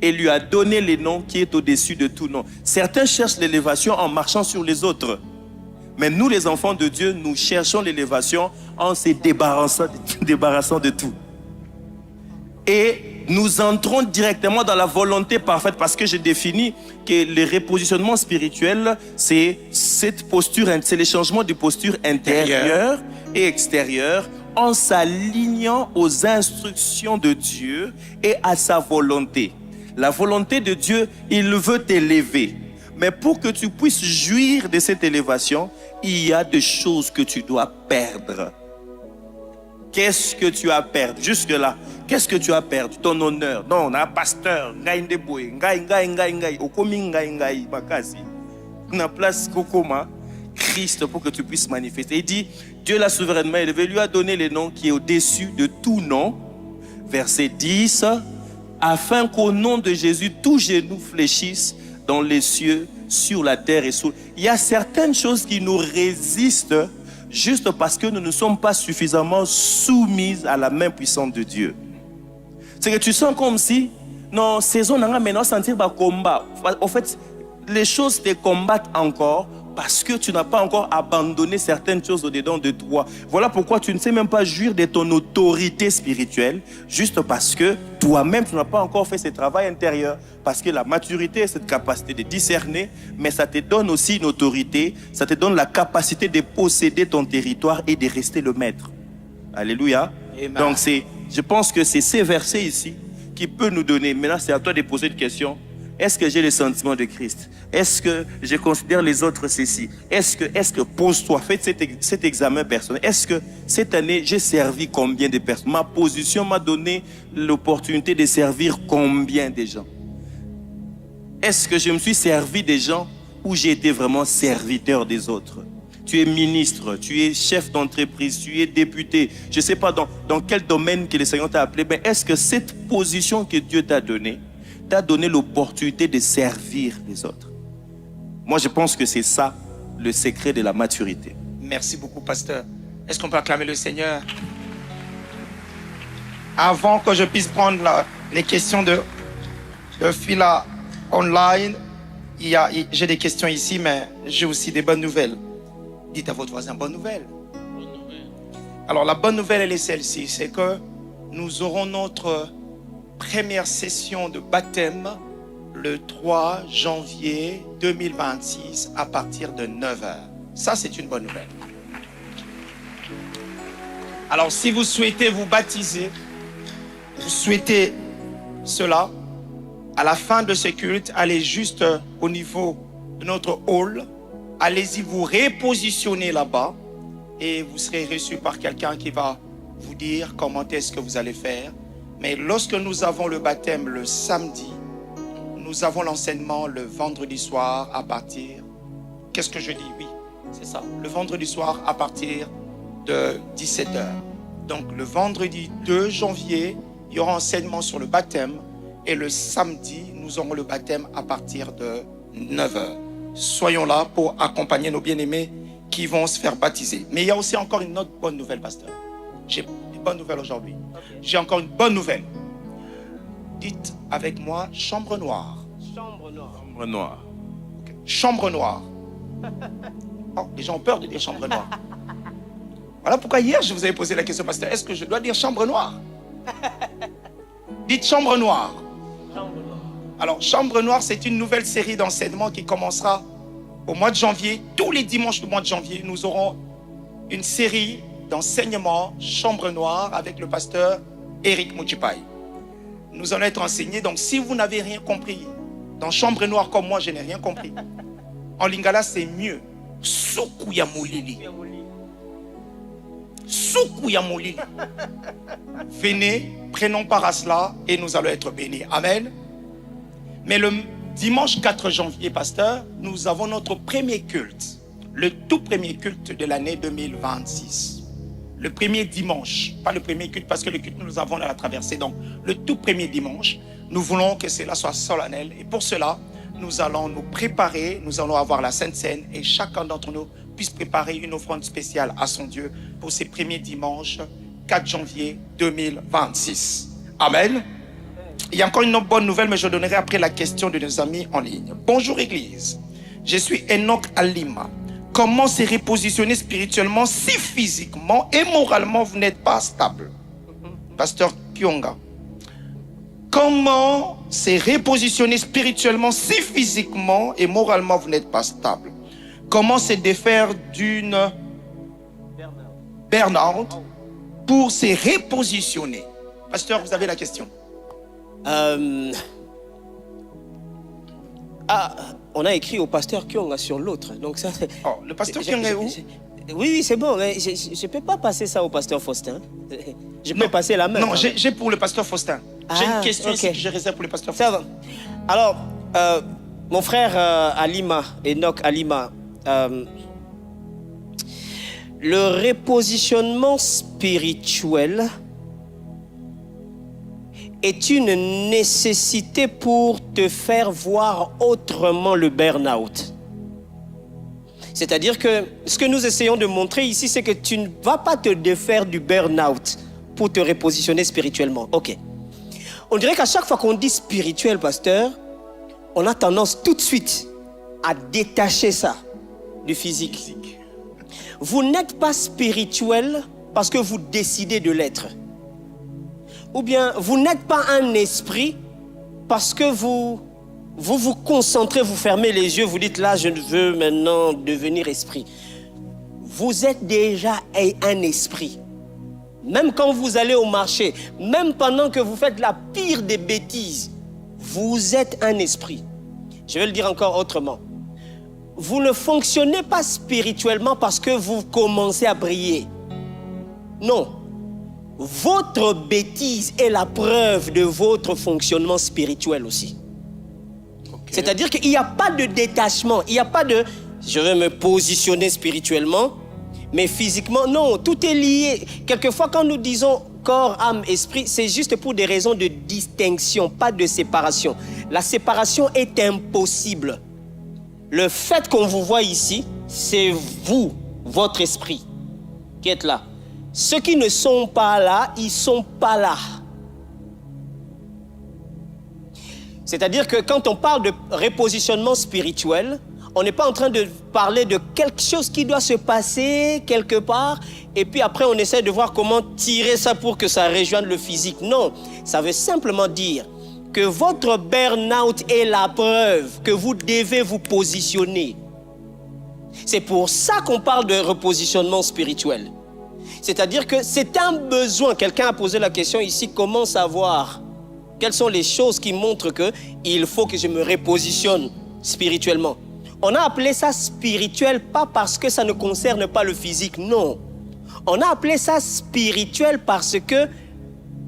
et lui a donné le nom qui est au-dessus de tout nom. Certains cherchent l'élévation en marchant sur les autres. Mais nous, les enfants de Dieu, nous cherchons l'élévation en se débarrassant de tout. Et nous entrons directement dans la volonté parfaite, parce que j'ai défini que le repositionnement spirituel, c'est cette posture, c'est le changement de posture intérieure et extérieure en s'alignant aux instructions de Dieu et à sa volonté. La volonté de Dieu, il veut t'élever. Mais pour que tu puisses jouir de cette élévation, il y a des choses que tu dois perdre. Qu'est-ce que tu as perdu jusque-là? Qu'est-ce que tu as perdu? Ton honneur. Non, on a un pasteur. Na place Kokoma, Christ pour que tu puisses manifester. Il dit, Dieu l'a souverainement élevé, lui a donné le nom qui est au-dessus de tout nom. Verset 10, afin qu'au nom de Jésus, tout genou fléchisse dans les cieux, sur la terre et sous. Il y a certaines choses qui nous résistent juste parce que nous ne sommes pas suffisamment soumises à la main puissante de Dieu. C'est que tu sens comme si, non, saison n'a maintenant sentir le combat. En fait, les choses te combattent encore parce que tu n'as pas encore abandonné certaines choses au-dedans de toi. Voilà pourquoi tu ne sais même pas jouir de ton autorité spirituelle, juste parce que toi-même, tu n'as pas encore fait ce travail intérieur. Parce que la maturité, c'est cette capacité de discerner, mais ça te donne aussi une autorité, ça te donne la capacité de posséder ton territoire et de rester le maître. Alléluia. Amen. Donc, je pense que c'est ces versets ici qui peuvent nous donner. Maintenant, c'est à toi de poser une question. Est-ce que j'ai le sentiment de Christ? Est-ce que je considère les autres ceci? Est-ce que pose-toi, fais cet examen personnel. Est-ce que cette année, j'ai servi combien de personnes? Ma position m'a donné l'opportunité de servir combien de gens? Est-ce que je me suis servi des gens ou j'ai été vraiment serviteur des autres? Tu es ministre, tu es chef d'entreprise, tu es député. Je ne sais pas dans quel domaine que le Seigneur t'a appelé, mais est-ce que cette position que Dieu t'a donnée t'a donné l'opportunité de servir les autres? Moi, je pense que c'est ça le secret de la maturité. Merci beaucoup, pasteur. Est-ce qu'on peut acclamer le Seigneur? Avant que je puisse prendre les questions de Phila online, j'ai des questions ici, mais j'ai aussi des bonnes nouvelles. Dites à votre voisin, bonne nouvelle. Alors, la bonne nouvelle, elle est celle-ci, c'est que nous aurons notre première session de baptême le 3 janvier 2026 à partir de 9h. Ça, c'est une bonne nouvelle. Alors, si vous souhaitez vous baptiser, vous souhaitez cela, à la fin de ce culte, allez juste au niveau de notre hall, allez-y vous repositionner là-bas et vous serez reçu par quelqu'un qui va vous dire comment est-ce que vous allez faire. Mais lorsque nous avons le baptême le samedi, nous avons l'enseignement le vendredi soir à partir... Qu'est-ce que je dis? Oui, c'est ça. Le vendredi soir à partir de 17h. Donc le vendredi 2 janvier, il y aura enseignement sur le baptême. Et le samedi, nous aurons le baptême à partir de 9h. Soyons là pour accompagner nos bien-aimés qui vont se faire baptiser. Mais il y a aussi encore une autre bonne nouvelle, pasteur. J'ai une bonne nouvelle aujourd'hui. Okay. J'ai encore une bonne nouvelle. Dites avec moi, chambre noire. Chambre noire. Chambre noire. Okay. Chambre noire. Oh, les gens ont peur de dire chambre noire. Voilà pourquoi hier, je vous avais posé la question, pasteur. Est-ce que je dois dire chambre noire? Dites chambre noire. Chambre noire. Alors, chambre noire, c'est une nouvelle série d'enseignements qui commencera au mois de janvier. Tous les dimanches du mois de janvier, nous aurons une série d'enseignements chambre noire avec le pasteur Eric Muchipai. Nous allons être enseignés. Donc, si vous n'avez rien compris, dans chambre noire comme moi, je n'ai rien compris. En lingala, c'est mieux. Sukuya Molili. Sukuya Molili. Venez, prenons part à cela et nous allons être bénis. Amen. Mais le dimanche 4 janvier, pasteur, nous avons notre premier culte. Le tout premier culte de l'année 2026. Le premier dimanche, pas le premier culte parce que le culte nous avons à la traversée. Donc, le tout premier dimanche, nous voulons que cela soit solennel. Et pour cela, nous allons nous préparer, nous allons avoir la Sainte Seine et chacun d'entre nous puisse préparer une offrande spéciale à son Dieu pour ces premiers dimanches 4 janvier 2026. Amen. Il y a encore une autre bonne nouvelle, mais je donnerai après la question de nos amis en ligne. Bonjour Église, je suis Enoch Alima. Comment se repositionner spirituellement si physiquement et moralement vous n'êtes pas stable? Pasteur Kyonga. Comment se repositionner spirituellement si physiquement et moralement vous n'êtes pas stable? Comment se défaire d'une burn-out pour se repositionner. Pasteur, vous avez la question. On a écrit au pasteur Kyonga sur l'autre. Donc ça, oh, le pasteur Kyonga est où? Oui, c'est bon. Je ne peux pas passer ça au pasteur Faustin. Je peux passer la main. Non, j'ai pour le pasteur Faustin. J'ai une question ici que je réserve pour le pasteur Faustin. Ça va. Alors, mon frère Alima, Enoch Alima, le repositionnement spirituel est une nécessité pour te faire voir autrement le burn-out. C'est-à-dire que ce que nous essayons de montrer ici, c'est que tu ne vas pas te défaire du burn-out pour te repositionner spirituellement. Ok. On dirait qu'à chaque fois qu'on dit spirituel, pasteur, on a tendance tout de suite à détacher ça du physique. Vous n'êtes pas spirituel parce que vous décidez de l'être. Ou bien, vous n'êtes pas un esprit parce que vous concentrez, vous fermez les yeux, vous dites là, je veux maintenant devenir esprit. Vous êtes déjà un esprit. Même quand vous allez au marché, même pendant que vous faites la pire des bêtises, vous êtes un esprit. Je vais le dire encore autrement. Vous ne fonctionnez pas spirituellement parce que vous commencez à briller. Non. Votre bêtise est la preuve de votre fonctionnement spirituel aussi. Okay. C'est-à-dire qu'il n'y a pas de détachement, il n'y a pas de « je vais me positionner spirituellement », mais physiquement, non, tout est lié. Quelquefois, quand nous disons corps, âme, esprit, c'est juste pour des raisons de distinction, pas de séparation. La séparation est impossible. Le fait qu'on vous voit ici, c'est vous, votre esprit, qui êtes là. Ceux qui ne sont pas là, ils ne sont pas là. C'est-à-dire que quand on parle de repositionnement spirituel, on n'est pas en train de parler de quelque chose qui doit se passer quelque part et puis après on essaie de voir comment tirer ça pour que ça rejoigne le physique. Non, ça veut simplement dire que votre burn-out est la preuve que vous devez vous positionner. C'est pour ça qu'on parle de repositionnement spirituel. C'est-à-dire que c'est un besoin. Quelqu'un a posé la question ici, comment savoir quelles sont les choses qui montrent qu'il faut que je me repositionne spirituellement. On a appelé ça spirituel pas parce que ça ne concerne pas le physique, non. On a appelé ça spirituel parce que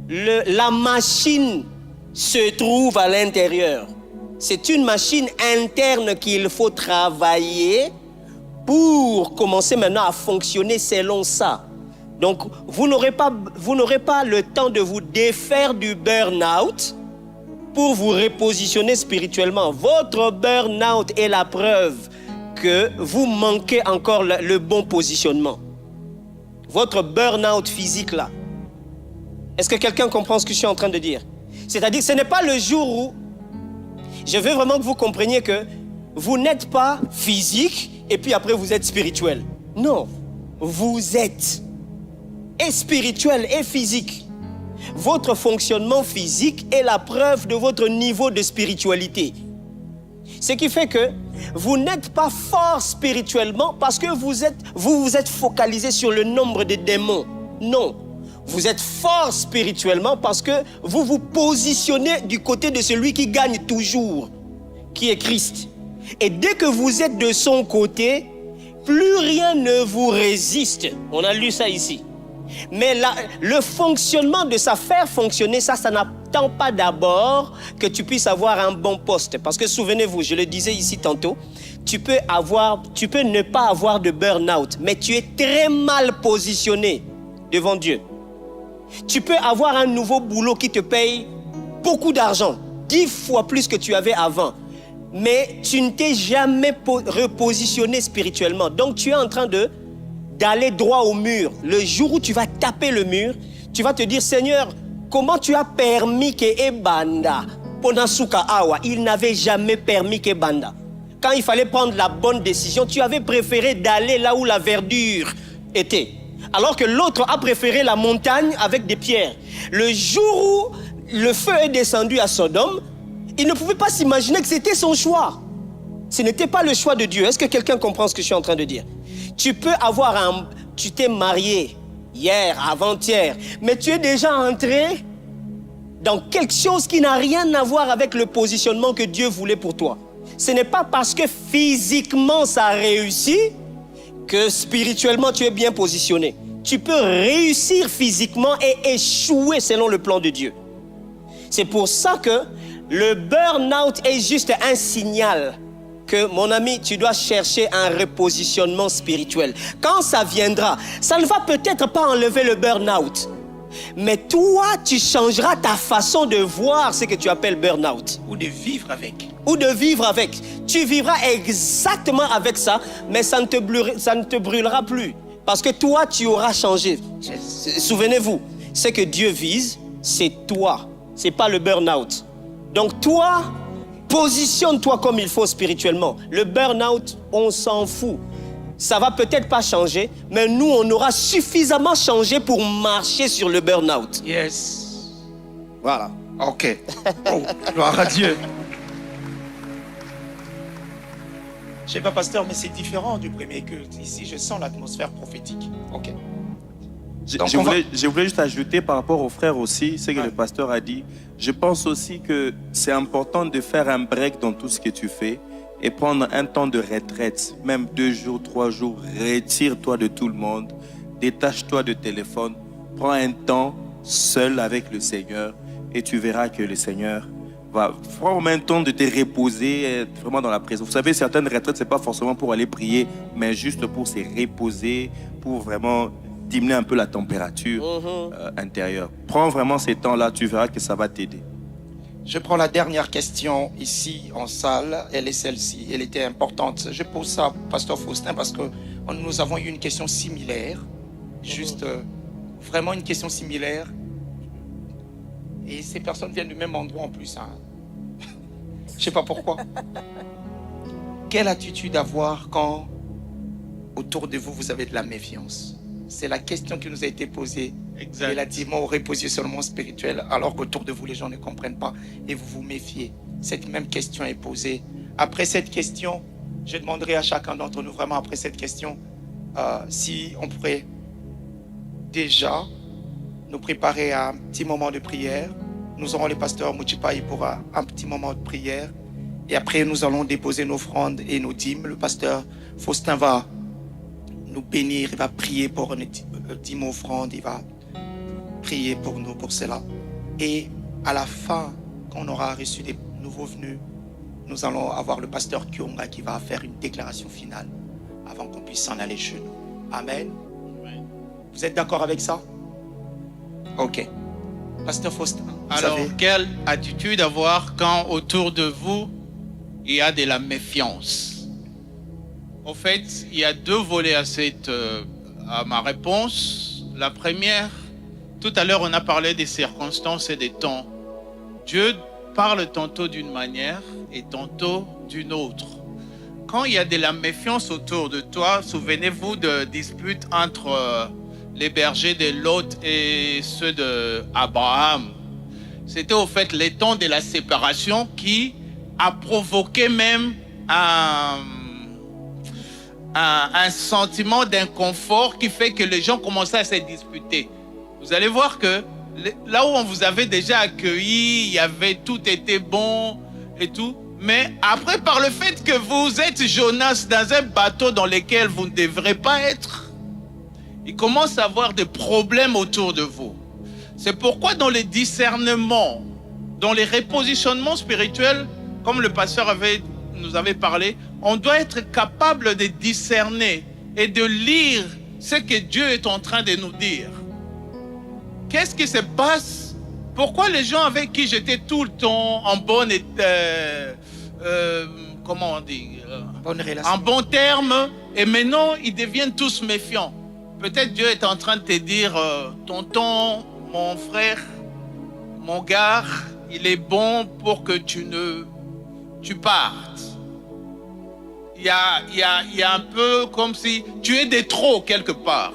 la machine se trouve à l'intérieur. C'est une machine interne qu'il faut travailler pour commencer maintenant à fonctionner selon ça. Donc, vous n'aurez pas le temps de vous défaire du burn-out pour vous repositionner spirituellement. Votre burn-out est la preuve que vous manquez encore le bon positionnement. Votre burn-out physique là. Est-ce que quelqu'un comprend ce que je suis en train de dire? C'est-à-dire que ce n'est pas le jour où... Je veux vraiment que vous compreniez que vous n'êtes pas physique et puis après vous êtes spirituel. Non, vous êtes et spirituel et physique. Votre fonctionnement physique est la preuve de votre niveau de spiritualité. Ce qui fait que vous n'êtes pas fort spirituellement parce que vous êtes focalisé sur le nombre de démons. Non. Vous êtes fort spirituellement parce que vous vous positionnez du côté de celui qui gagne toujours, qui est Christ. Et dès que vous êtes de son côté, plus rien ne vous résiste. On a lu ça ici. Mais le fonctionnement de ça, faire fonctionner ça, ça n'attend pas d'abord que tu puisses avoir un bon poste. Parce que souvenez-vous, je le disais ici tantôt, tu peux ne pas avoir de burn-out, mais tu es très mal positionné devant Dieu. Tu peux avoir un nouveau boulot qui te paye beaucoup d'argent, 10 fois plus que tu avais avant. Mais tu ne t'es jamais repositionné spirituellement. Donc tu es en train d'aller droit au mur. Le jour où tu vas taper le mur, tu vas te dire, Seigneur, comment tu as permis que Ebanda, Ponasuka Awa, il n'avait jamais permis qu'Ebanda. Quand il fallait prendre la bonne décision, tu avais préféré d'aller là où la verdure était. Alors que l'autre a préféré la montagne avec des pierres. Le jour où le feu est descendu à Sodome, il ne pouvait pas s'imaginer que c'était son choix. Ce n'était pas le choix de Dieu. Est-ce que quelqu'un comprend ce que je suis en train de dire? Tu t'es marié hier, avant-hier, mais tu es déjà entré dans quelque chose qui n'a rien à voir avec le positionnement que Dieu voulait pour toi. Ce n'est pas parce que physiquement ça a réussi que spirituellement tu es bien positionné. Tu peux réussir physiquement et échouer selon le plan de Dieu. C'est pour ça que le burn-out est juste un signal que, mon ami, tu dois chercher un repositionnement spirituel. Quand ça viendra, ça ne va peut-être pas enlever le burn-out, mais toi, tu changeras ta façon de voir ce que tu appelles burn-out. Ou de vivre avec. Ou de vivre avec. Tu vivras exactement avec ça, mais ça ne te brûlera plus. Parce que toi, tu auras changé. Souvenez-vous, ce que Dieu vise, c'est toi. Ce n'est pas le burn-out. Donc toi, positionne-toi comme il faut spirituellement. Le burn-out, on s'en fout. Ça va peut-être pas changer, mais nous, on aura suffisamment changé pour marcher sur le burn-out. Yes. Voilà. Ok. Oh, gloire à Dieu. Je sais pas, pasteur, mais c'est différent du premier culte. Ici, je sens l'atmosphère prophétique. Ok. Je voulais juste ajouter par rapport aux frères aussi, ce que le pasteur a dit. Je pense aussi que c'est important de faire un break dans tout ce que tu fais et prendre un temps de retraite, même 2 jours, 3 jours. Retire-toi de tout le monde, détache-toi de téléphone, prends un temps seul avec le Seigneur et tu verras que le Seigneur va prendre un temps de te reposer, être vraiment dans la présence. Vous savez, certaines retraites, c'est pas forcément pour aller prier, mais juste pour se reposer, pour vraiment diminuer un peu la température intérieure. Prends vraiment ces temps-là, tu verras que ça va t'aider. Je prends la dernière question ici en salle. Elle est celle-ci. Elle était importante. Je pose ça à Pasteur Faustin parce que nous avons eu une question similaire. Juste vraiment une question similaire. Et ces personnes viennent du même endroit en plus. Hein. Je ne sais pas pourquoi. Quelle attitude avoir quand autour de vous, vous avez de la méfiance? C'est la question qui nous a été posée relativement au repositionnement spirituel, alors qu'autour de vous, les gens ne comprennent pas et vous vous méfiez. Cette même question est posée. Après cette question, je demanderai à chacun d'entre nous, vraiment après cette question, si on pourrait déjà nous préparer à un petit moment de prière. Nous aurons le pasteur Mouchipai pour un petit moment de prière. Et après, nous allons déposer nos offrandes et nos dîmes. Le pasteur Faustin va nous bénir, il va prier pour nos dîmes offrandes, il va prier pour nous pour cela. Et à la fin, quand on aura reçu des nouveaux venus, nous allons avoir le pasteur Kyonga qui va faire une déclaration finale avant qu'on puisse s'en aller chez nous. Amen. Vous êtes d'accord avec ça? Ok. Pasteur Faustin. Alors, quelle attitude avoir quand autour de vous, il y a de la méfiance? En fait, il y a 2 volets à ma réponse. La première, tout à l'heure, on a parlé des circonstances et des temps. Dieu parle tantôt d'une manière et tantôt d'une autre. Quand il y a de la méfiance autour de toi, souvenez-vous de disputes entre les bergers de Lot et ceux d'Abraham. C'était au fait les temps de la séparation qui a provoqué même un sentiment d'inconfort qui fait que les gens commençaient à se disputer. Vous allez voir que là où on vous avait déjà accueilli, tout était bon et tout. Mais après, par le fait que vous êtes Jonas dans un bateau dans lequel vous ne devrez pas être, il commence à avoir des problèmes autour de vous. C'est pourquoi dans les discernements, dans les repositionnements spirituels, comme le pasteur nous avait parlé, on doit être capable de discerner et de lire ce que Dieu est en train de nous dire. Qu'est-ce qui se passe? Pourquoi les gens avec qui j'étais tout le temps en bonne comment on dit, bonne relation, en bon terme, et maintenant ils deviennent tous méfiants? Peut-être Dieu est en train de te dire, tonton, mon frère, mon gars, il est bon pour que tu partes. Il y a un peu comme si tu es de trop quelque part.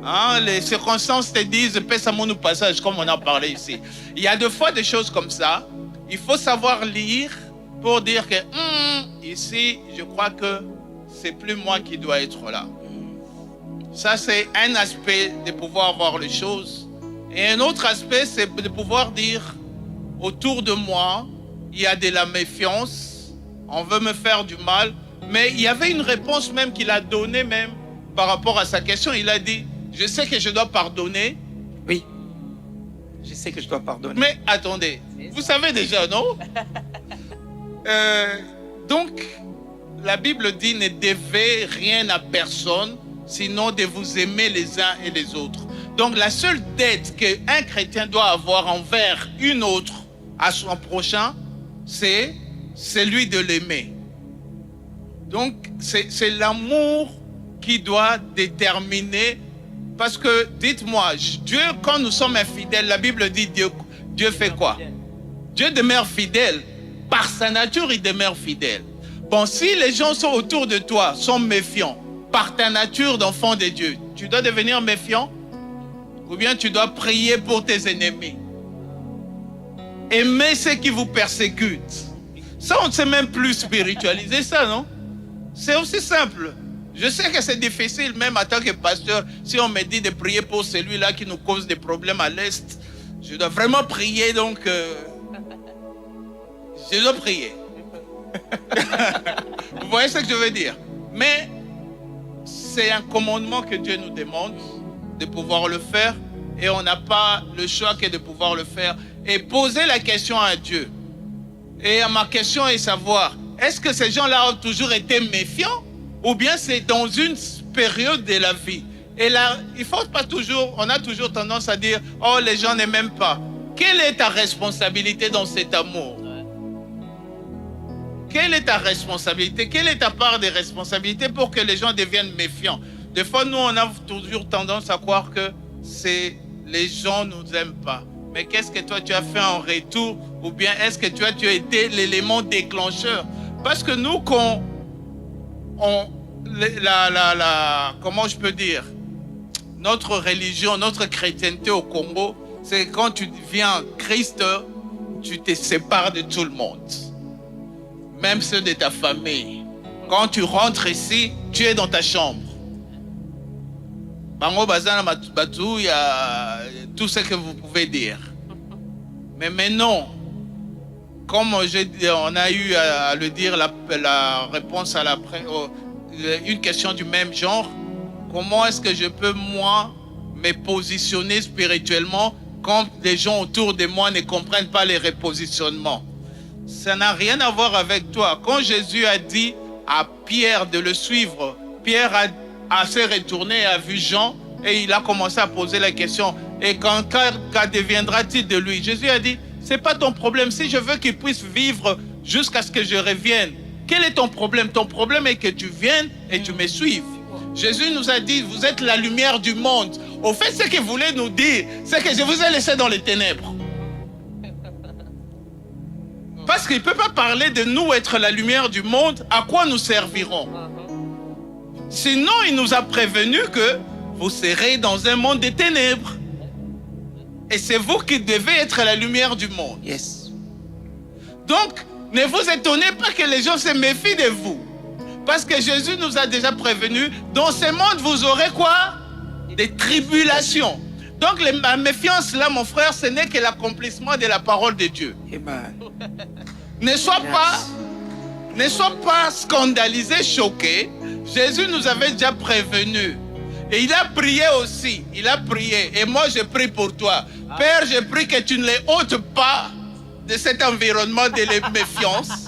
Hein? Les circonstances te disent, passe à mon passage, comme on a parlé ici. Il y a 2 fois des choses comme ça. Il faut savoir lire pour dire que ici, je crois que c'est plus moi qui dois être là. Ça, c'est un aspect de pouvoir voir les choses. Et un autre aspect, c'est de pouvoir dire, autour de moi, il y a de la méfiance, on veut me faire du mal. Mais il y avait une réponse même qu'il a donnée même par rapport à sa question. Il a dit, je sais que je dois pardonner. Oui, je sais que je dois pardonner. Mais attendez, vous savez déjà, non? Donc, la Bible dit, ne devez rien à personne, sinon de vous aimer les uns et les autres. Donc, la seule dette qu'un chrétien doit avoir envers une autre, à son prochain, c'est celui de l'aimer. Donc, c'est l'amour qui doit déterminer. Parce que, dites-moi, Dieu, quand nous sommes infidèles, la Bible dit Dieu fait quoi? Dieu demeure fidèle. Par sa nature, il demeure fidèle. Bon, si les gens sont autour de toi, sont méfiants, par ta nature d'enfant de Dieu, tu dois devenir méfiant? Ou bien tu dois prier pour tes ennemis? Aimer ceux qui vous persécutent. Ça, on ne sait même plus spiritualiser ça, non? C'est aussi simple. Je sais que c'est difficile, même en tant que pasteur, si on me dit de prier pour celui-là qui nous cause des problèmes à l'Est, je dois vraiment prier, donc je dois prier. Vous voyez ce que je veux dire? Mais c'est un commandement que Dieu nous demande de pouvoir le faire, et on n'a pas le choix que de pouvoir le faire. Et poser la question à Dieu. Et ma question est savoir, est-ce que ces gens-là ont toujours été méfiants? Ou bien c'est dans une période de la vie? Et là, il faut pas toujours, on a toujours tendance à dire, oh, les gens ne m'aiment pas. Quelle est ta responsabilité dans cet amour? Quelle est ta responsabilité? Quelle est ta part de responsabilité pour que les gens deviennent méfiants? Des fois, nous, on a toujours tendance à croire que les gens ne nous aiment pas. Mais qu'est-ce que toi, tu as fait en retour? Ou bien est-ce que tu as été l'élément déclencheur? Parce que nous, comment je peux dire, notre religion, notre chrétienté au Congo, c'est quand tu deviens Christ, tu te sépares de tout le monde. Même ceux de ta famille. Quand tu rentres ici, tu es dans ta chambre. Bango bazana batou, il y a tout ce que vous pouvez dire. Mais maintenant, comme on a eu à le dire, la réponse à une question du même genre, comment est-ce que je peux, moi, me positionner spirituellement quand les gens autour de moi ne comprennent pas les repositionnements? Ça n'a rien à voir avec toi. Quand Jésus a dit à Pierre de le suivre, Pierre a se retourné et a vu Jean, et il a commencé à poser la question, et qu'en deviendra-t-il de lui? Jésus a dit, c'est pas ton problème. Si je veux qu'il puisse vivre jusqu'à ce que je revienne, quel est ton problème? Ton problème est que tu viennes et tu me suives. Jésus nous a dit, vous êtes la lumière du monde. Au fait, ce qu'il voulait nous dire, c'est que je vous ai laissé dans les ténèbres. Parce qu'il ne peut pas parler de nous être la lumière du monde, à quoi nous servirons? Sinon, il nous a prévenu que vous serez dans un monde des ténèbres. Et c'est vous qui devez être la lumière du monde. Yes. Donc, ne vous étonnez pas que les gens se méfient de vous. Parce que Jésus nous a déjà prévenu, dans ce monde, vous aurez quoi? Des tribulations. Donc, la méfiance, là, mon frère, ce n'est que l'accomplissement de la parole de Dieu. Amen. Ne sois pas scandalisé, choqué. Jésus nous avait déjà prévenu. Et il a prié aussi. Il a prié. Et moi, je prie pour toi. Père, je prie que tu ne les ôtes pas de cet environnement de la méfiance,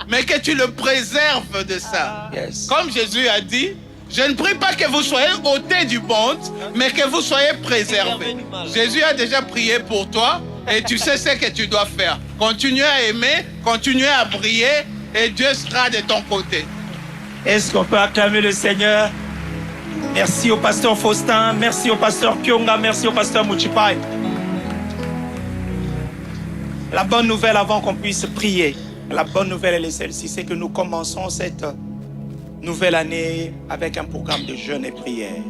mais que tu le préserves de ça. Yes. Comme Jésus a dit, je ne prie pas que vous soyez ôtés du monde, mais que vous soyez préservés. Jésus a déjà prié pour toi et tu sais ce que tu dois faire. Continuez à aimer, continuez à briller et Dieu sera de ton côté. Est-ce qu'on peut acclamer le Seigneur? Merci au pasteur Faustin, merci au pasteur Kyonga, merci au pasteur Muchipai. La bonne nouvelle avant qu'on puisse prier, la bonne nouvelle elle est celle-ci, c'est que nous commençons cette nouvelle année avec un programme de jeûne et prière.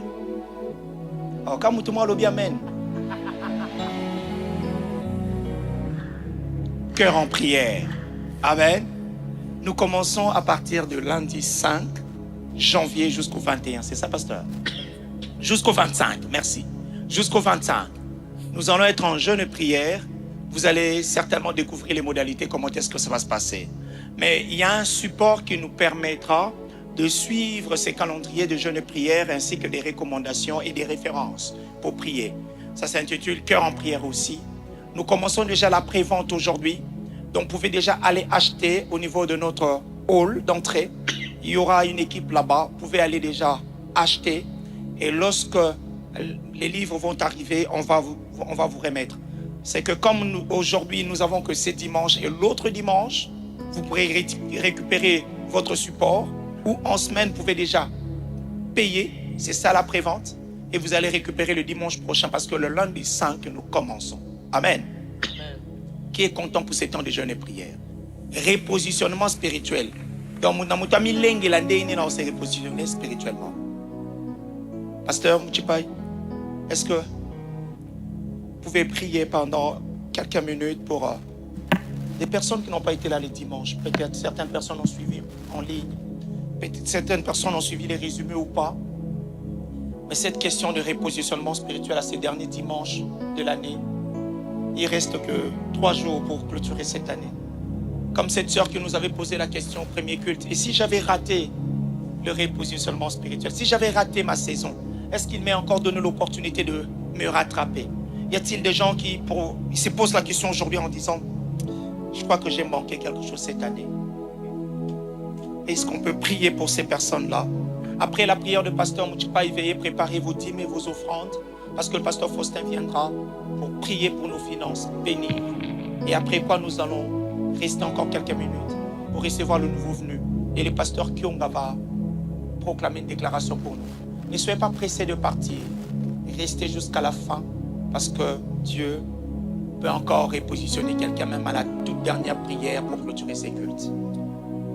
Oh, comme tout le monde amen. Cœur en prière. Amen. Nous commençons à partir de lundi 5 janvier jusqu'au 21. C'est ça, pasteur? jusqu'au 25, merci. Jusqu'au 25, nous allons être en jeûne et prière. Vous allez certainement découvrir les modalités, comment est-ce que ça va se passer. Mais il y a un support qui nous permettra de suivre ces calendriers de jeûne et prière ainsi que des recommandations et des références pour prier. Ça s'intitule Cœur en prière aussi. Nous commençons déjà la pré-vente aujourd'hui. Donc, vous pouvez déjà aller acheter au niveau de notre hall d'entrée. Il y aura une équipe là-bas. Vous pouvez aller déjà acheter. Et lorsque les livres vont arriver, on va vous remettre. C'est que comme aujourd'hui, nous avons que ces dimanches et l'autre dimanche, vous pourrez récupérer votre support. Ou en semaine, vous pouvez déjà payer. C'est ça la pré-vente. Et vous allez récupérer le dimanche prochain parce que le lundi 5, nous commençons. Amen. Qui est content pour ces temps de jeûne et prière? Repositionnement spirituel. Donc, nous avons se repositionner spirituellement. Pasteur Mouchipai, est-ce que vous pouvez prier pendant quelques minutes pour des personnes qui n'ont pas été là les dimanches? Peut-être certaines personnes ont suivi en ligne. Peut-être certaines personnes ont suivi les résumés ou pas. Mais cette question de repositionnement spirituel à ces derniers dimanches de l'année, il reste que 3 jours pour clôturer cette année. Comme cette sœur qui nous avait posé la question au premier culte. Et si j'avais raté le repositionnement spirituel, si j'avais raté ma saison, est-ce qu'il m'est encore donné l'opportunité de me rattraper? Y a-t-il des gens qui se posent la question aujourd'hui en disant « Je crois que j'ai manqué quelque chose cette année ». Est-ce qu'on peut prier pour ces personnes-là? Après la prière de pasteur Mouchipai, veuillez préparer vos dîmes et vos offrandes parce que le pasteur Faustin viendra pour prier pour nos finances, bénir. Et après quoi, nous allons rester encore quelques minutes pour recevoir le nouveau venu. Et le pasteur Kyonga va proclamer une déclaration pour nous. Ne soyez pas pressés de partir. Restez jusqu'à la fin parce que Dieu peut encore repositionner quelqu'un même à la toute dernière prière pour clôturer ses cultes.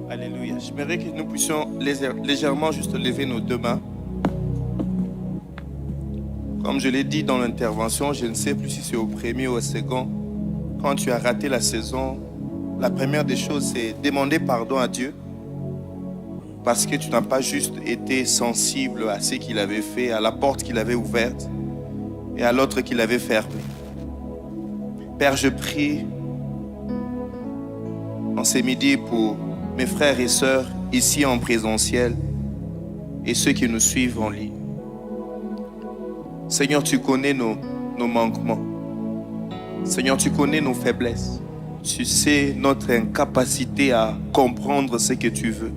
Alléluia. J'aimerais que nous puissions légèrement juste lever nos deux mains. Comme je l'ai dit dans l'intervention, je ne sais plus si c'est au premier ou au second. Quand tu as raté la saison, la première des choses, c'est demander pardon à Dieu. Parce que tu n'as pas juste été sensible à ce qu'il avait fait, à la porte qu'il avait ouverte et à l'autre qu'il avait fermée. Père, je prie en ce midi pour mes frères et sœurs ici en présentiel et ceux qui nous suivent en ligne. Seigneur, tu connais nos manquements. Seigneur, tu connais nos faiblesses. Tu sais notre incapacité à comprendre ce que tu veux.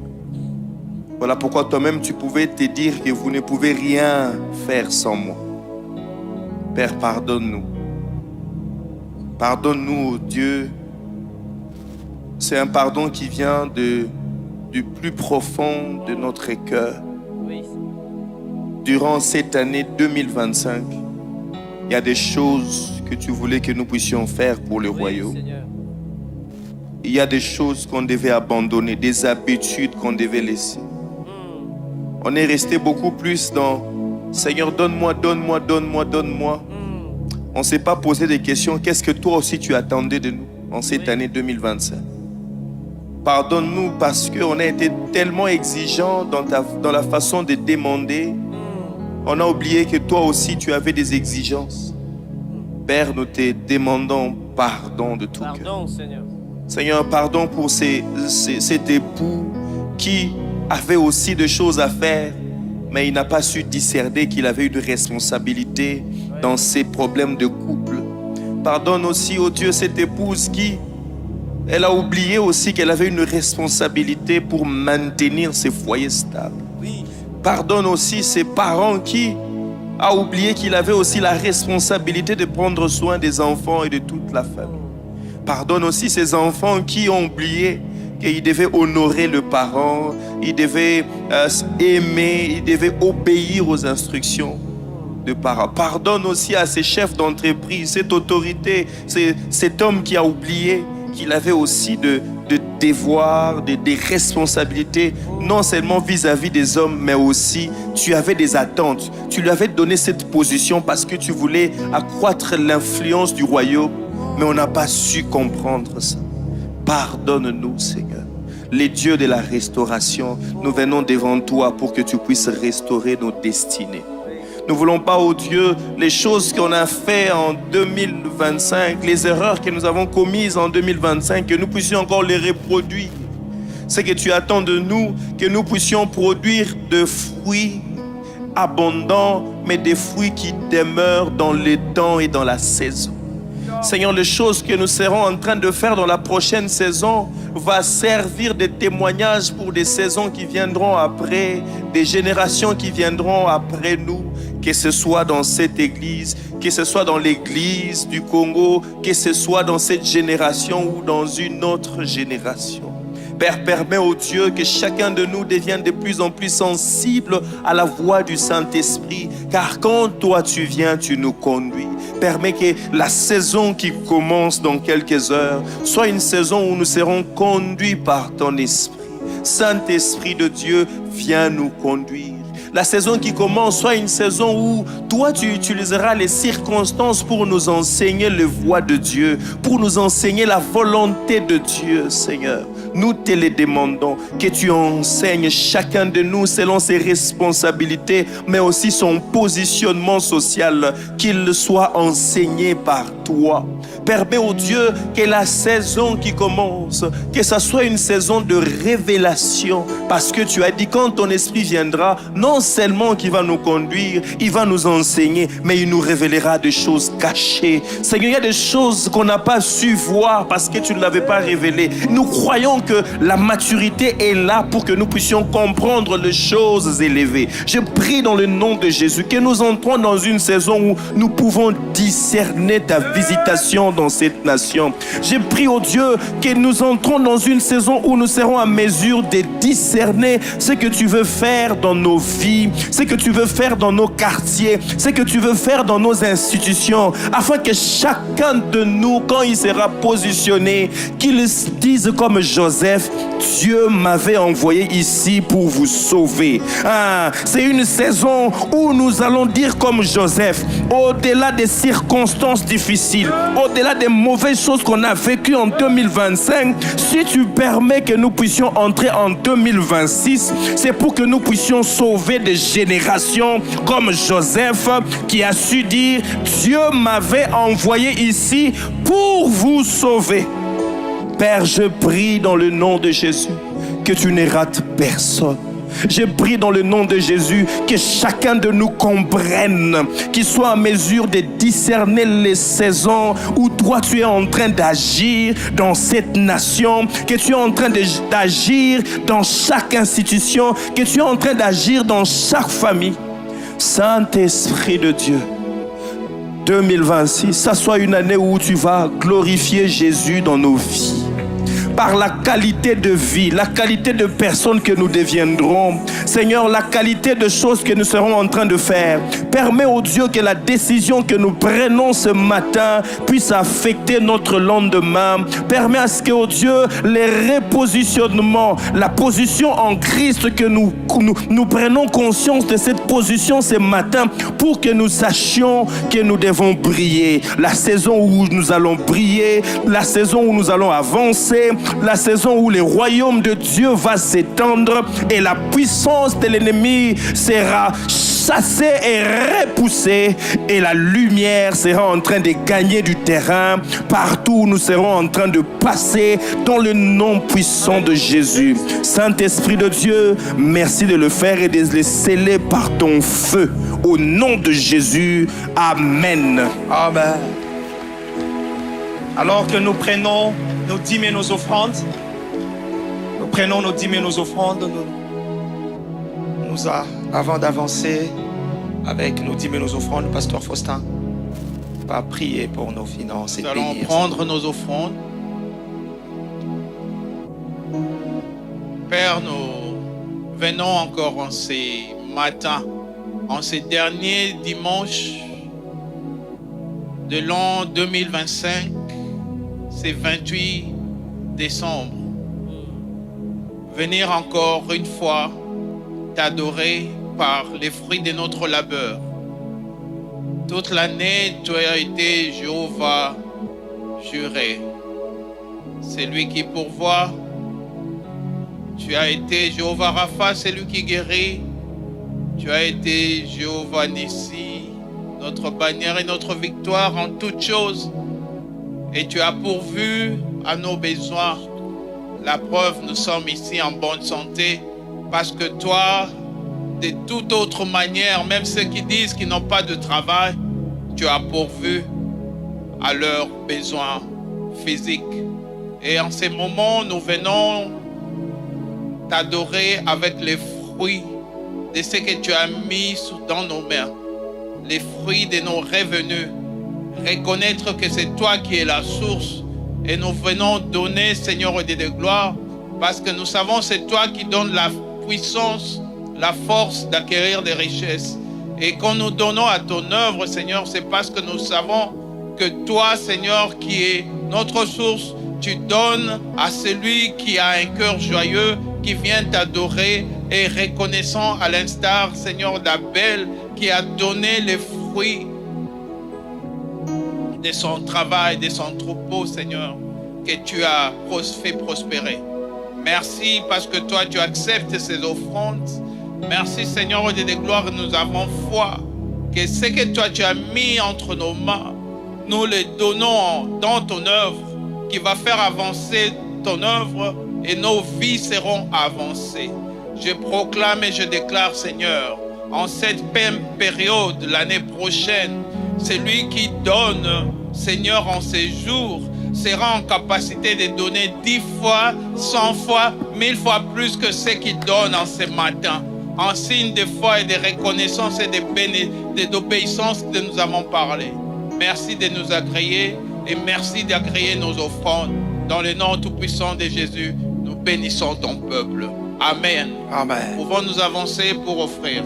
Voilà pourquoi toi-même tu pouvais te dire que vous ne pouvez rien faire sans moi. Père, pardonne-nous. Pardonne-nous, Dieu. C'est un pardon qui vient du plus profond de notre cœur. Durant cette année 2025, il y a des choses que tu voulais que nous puissions faire pour le royaume. Il y a des choses qu'on devait abandonner, des habitudes qu'on devait laisser. On est resté beaucoup plus dans « Seigneur, donne-moi, donne-moi, donne-moi, donne-moi ». On ne s'est pas posé des questions. Qu'est-ce que toi aussi tu attendais de nous en cette année 2025? Pardonne-nous parce qu'on a été tellement exigeants dans la façon de demander. On a oublié que toi aussi tu avais des exigences. Père, nous te demandons pardon de tout cœur. Seigneur, pardon pour cet époux qui avait aussi des choses à faire, mais il n'a pas su discerner qu'il avait une responsabilité dans ses problèmes de couple. Pardonne aussi, oh Dieu, cette épouse qui, elle a oublié aussi qu'elle avait une responsabilité pour maintenir ses foyers stables. Pardonne aussi ses parents qui a oublié qu'il avait aussi la responsabilité de prendre soin des enfants et de toute la famille. Pardonne aussi ces enfants qui ont oublié qu'ils devaient honorer le parent, ils devaient aimer, ils devaient obéir aux instructions de parents. Pardonne aussi à ces chefs d'entreprise, cette autorité, cet homme qui a oublié qu'il avait aussi de devoirs, des responsabilités, non seulement vis-à-vis des hommes, mais aussi tu avais des attentes. Tu lui avais donné cette position parce que tu voulais accroître l'influence du royaume, mais on n'a pas su comprendre ça. Pardonne-nous, Seigneur. Les dieux de la restauration, nous venons devant toi pour que tu puisses restaurer nos destinées. Nous ne voulons pas, oh Dieu, les choses qu'on a fait en 2025, les erreurs que nous avons commises en 2025, que nous puissions encore les reproduire. C'est que tu attends de nous que nous puissions produire de fruits abondants, mais des fruits qui demeurent dans le temps et dans la saison. Seigneur, les choses que nous serons en train de faire dans la prochaine saison va servir de témoignage pour des saisons qui viendront après, des générations qui viendront après nous, que ce soit dans cette église, que ce soit dans l'église du Congo, que ce soit dans cette génération ou dans une autre génération. Père, permets au Dieu que chacun de nous devienne de plus en plus sensible à la voix du Saint-Esprit, car quand toi tu viens, tu nous conduis. Permets que la saison qui commence dans quelques heures soit une saison où nous serons conduits par ton Esprit. Saint-Esprit de Dieu, viens nous conduire. La saison qui commence soit une saison où toi tu utiliseras les circonstances pour nous enseigner les voies de Dieu, pour nous enseigner la volonté de Dieu, Seigneur. Nous te les demandons, que tu enseignes chacun de nous selon ses responsabilités, mais aussi son positionnement social, qu'il soit enseigné par toi. Permets au Dieu que la saison qui commence, que ça soit une saison de révélation, parce que tu as dit quand ton esprit viendra, non seulement qu'il va nous conduire, il va nous enseigner, mais il nous révélera des choses cachées. Seigneur, il y a des choses qu'on n'a pas su voir parce que tu ne l'avais pas révélé. Nous croyons que la maturité est là pour que nous puissions comprendre les choses élevées. Je prie dans le nom de Jésus que nous entrons dans une saison où nous pouvons discerner ta visitation dans cette nation. Je prie au Dieu que nous entrons dans une saison où nous serons à mesure de discerner ce que tu veux faire dans nos vies, ce que tu veux faire dans nos quartiers, ce que tu veux faire dans nos institutions, afin que chacun de nous, quand il sera positionné, qu'il dise comme Joseph: Dieu m'avait envoyé ici pour vous sauver. C'est une saison où nous allons dire comme Joseph, au-delà des circonstances difficiles, au-delà des mauvaises choses qu'on a vécues en 2025, si tu permets que nous puissions entrer en 2026, c'est pour que nous puissions sauver des générations comme Joseph qui a su dire: Dieu m'avait envoyé ici pour vous sauver. Père, je prie dans le nom de Jésus que tu ne rates personne. Je prie dans le nom de Jésus que chacun de nous comprenne, qu'il soit en mesure de discerner les saisons où toi tu es en train d'agir dans cette nation, que tu es en train d'agir dans chaque institution, que tu es en train d'agir dans chaque famille. Saint-Esprit de Dieu, 2026, ça soit une année où tu vas glorifier Jésus dans nos vies. Par la qualité de vie, la qualité de personnes que nous deviendrons. Seigneur, la qualité de choses que nous serons en train de faire. Permets au Dieu que la décision que nous prenons ce matin puisse affecter notre lendemain. Permets à ce que, au Dieu, les repositionnements, la position en Christ, que nous prenons conscience de cette position ce matin pour que nous sachions que nous devons briller. La saison où nous allons briller, la saison où nous allons avancer, la saison où le royaume de Dieu va s'étendre et la puissance de l'ennemi sera chassée et repoussée et la lumière sera en train de gagner du terrain partout où nous serons en train de passer dans le nom puissant de Jésus. Saint-Esprit de Dieu, merci de le faire et de le sceller par ton feu. Au nom de Jésus, Amen. Amen. Alors que nous prenons nos dîmes et nos offrandes, avant d'avancer avec nos dîmes et nos offrandes, le pasteur Faustin va prier pour nos finances et nous allons bénir. Prendre nos offrandes. Père, nous venons encore en ces matins, en ces derniers dimanches de l'an 2025, c'est 28 décembre. Venir encore une fois t'adorer par les fruits de notre labeur. Toute l'année, tu as été Jéhovah juré. C'est lui qui pourvoit. Tu as été Jéhovah Rapha, c'est lui qui guérit. Tu as été Jéhovah Nissi, notre bannière et notre victoire en toutes choses. Et tu as pourvu à nos besoins. La preuve, nous sommes ici en bonne santé parce que toi, de toute autre manière, même ceux qui disent qu'ils n'ont pas de travail, tu as pourvu à leurs besoins physiques. Et en ces moments, nous venons t'adorer avec les fruits de ce que tu as mis dans nos mains, les fruits de nos revenus. Reconnaître que c'est toi qui es la source et nous venons donner, Seigneur, de gloire parce que nous savons que c'est toi qui donnes la puissance, la force d'acquérir des richesses. Et quand nous donnons à ton œuvre, Seigneur, c'est parce que nous savons que toi, Seigneur, qui est notre source, tu donnes à celui qui a un cœur joyeux, qui vient t'adorer et reconnaissant à l'instar, Seigneur, d'Abel, qui a donné les fruits de son travail, de son troupeau, Seigneur, que tu as fait prospérer. Merci parce que toi, tu acceptes ces offrandes. Merci, Seigneur, de gloire, nous avons foi que ce que toi, tu as mis entre nos mains, nous les donnons dans ton œuvre, qui va faire avancer ton œuvre et nos vies seront avancées. Je proclame et je déclare, Seigneur, en cette même période, l'année prochaine, celui qui donne, Seigneur, en ces jours, sera en capacité de donner 10 fois, 100 fois, 1000 fois plus que ce qu'il donne en ce matin, en signe de foi et de reconnaissance et d'obéissance que nous avons parlé. Merci de nous agréer et merci d'agréer nos offrandes. Dans le nom tout-puissant de Jésus, nous bénissons ton peuple. Amen. Amen. Pouvons nous avancer pour offrir.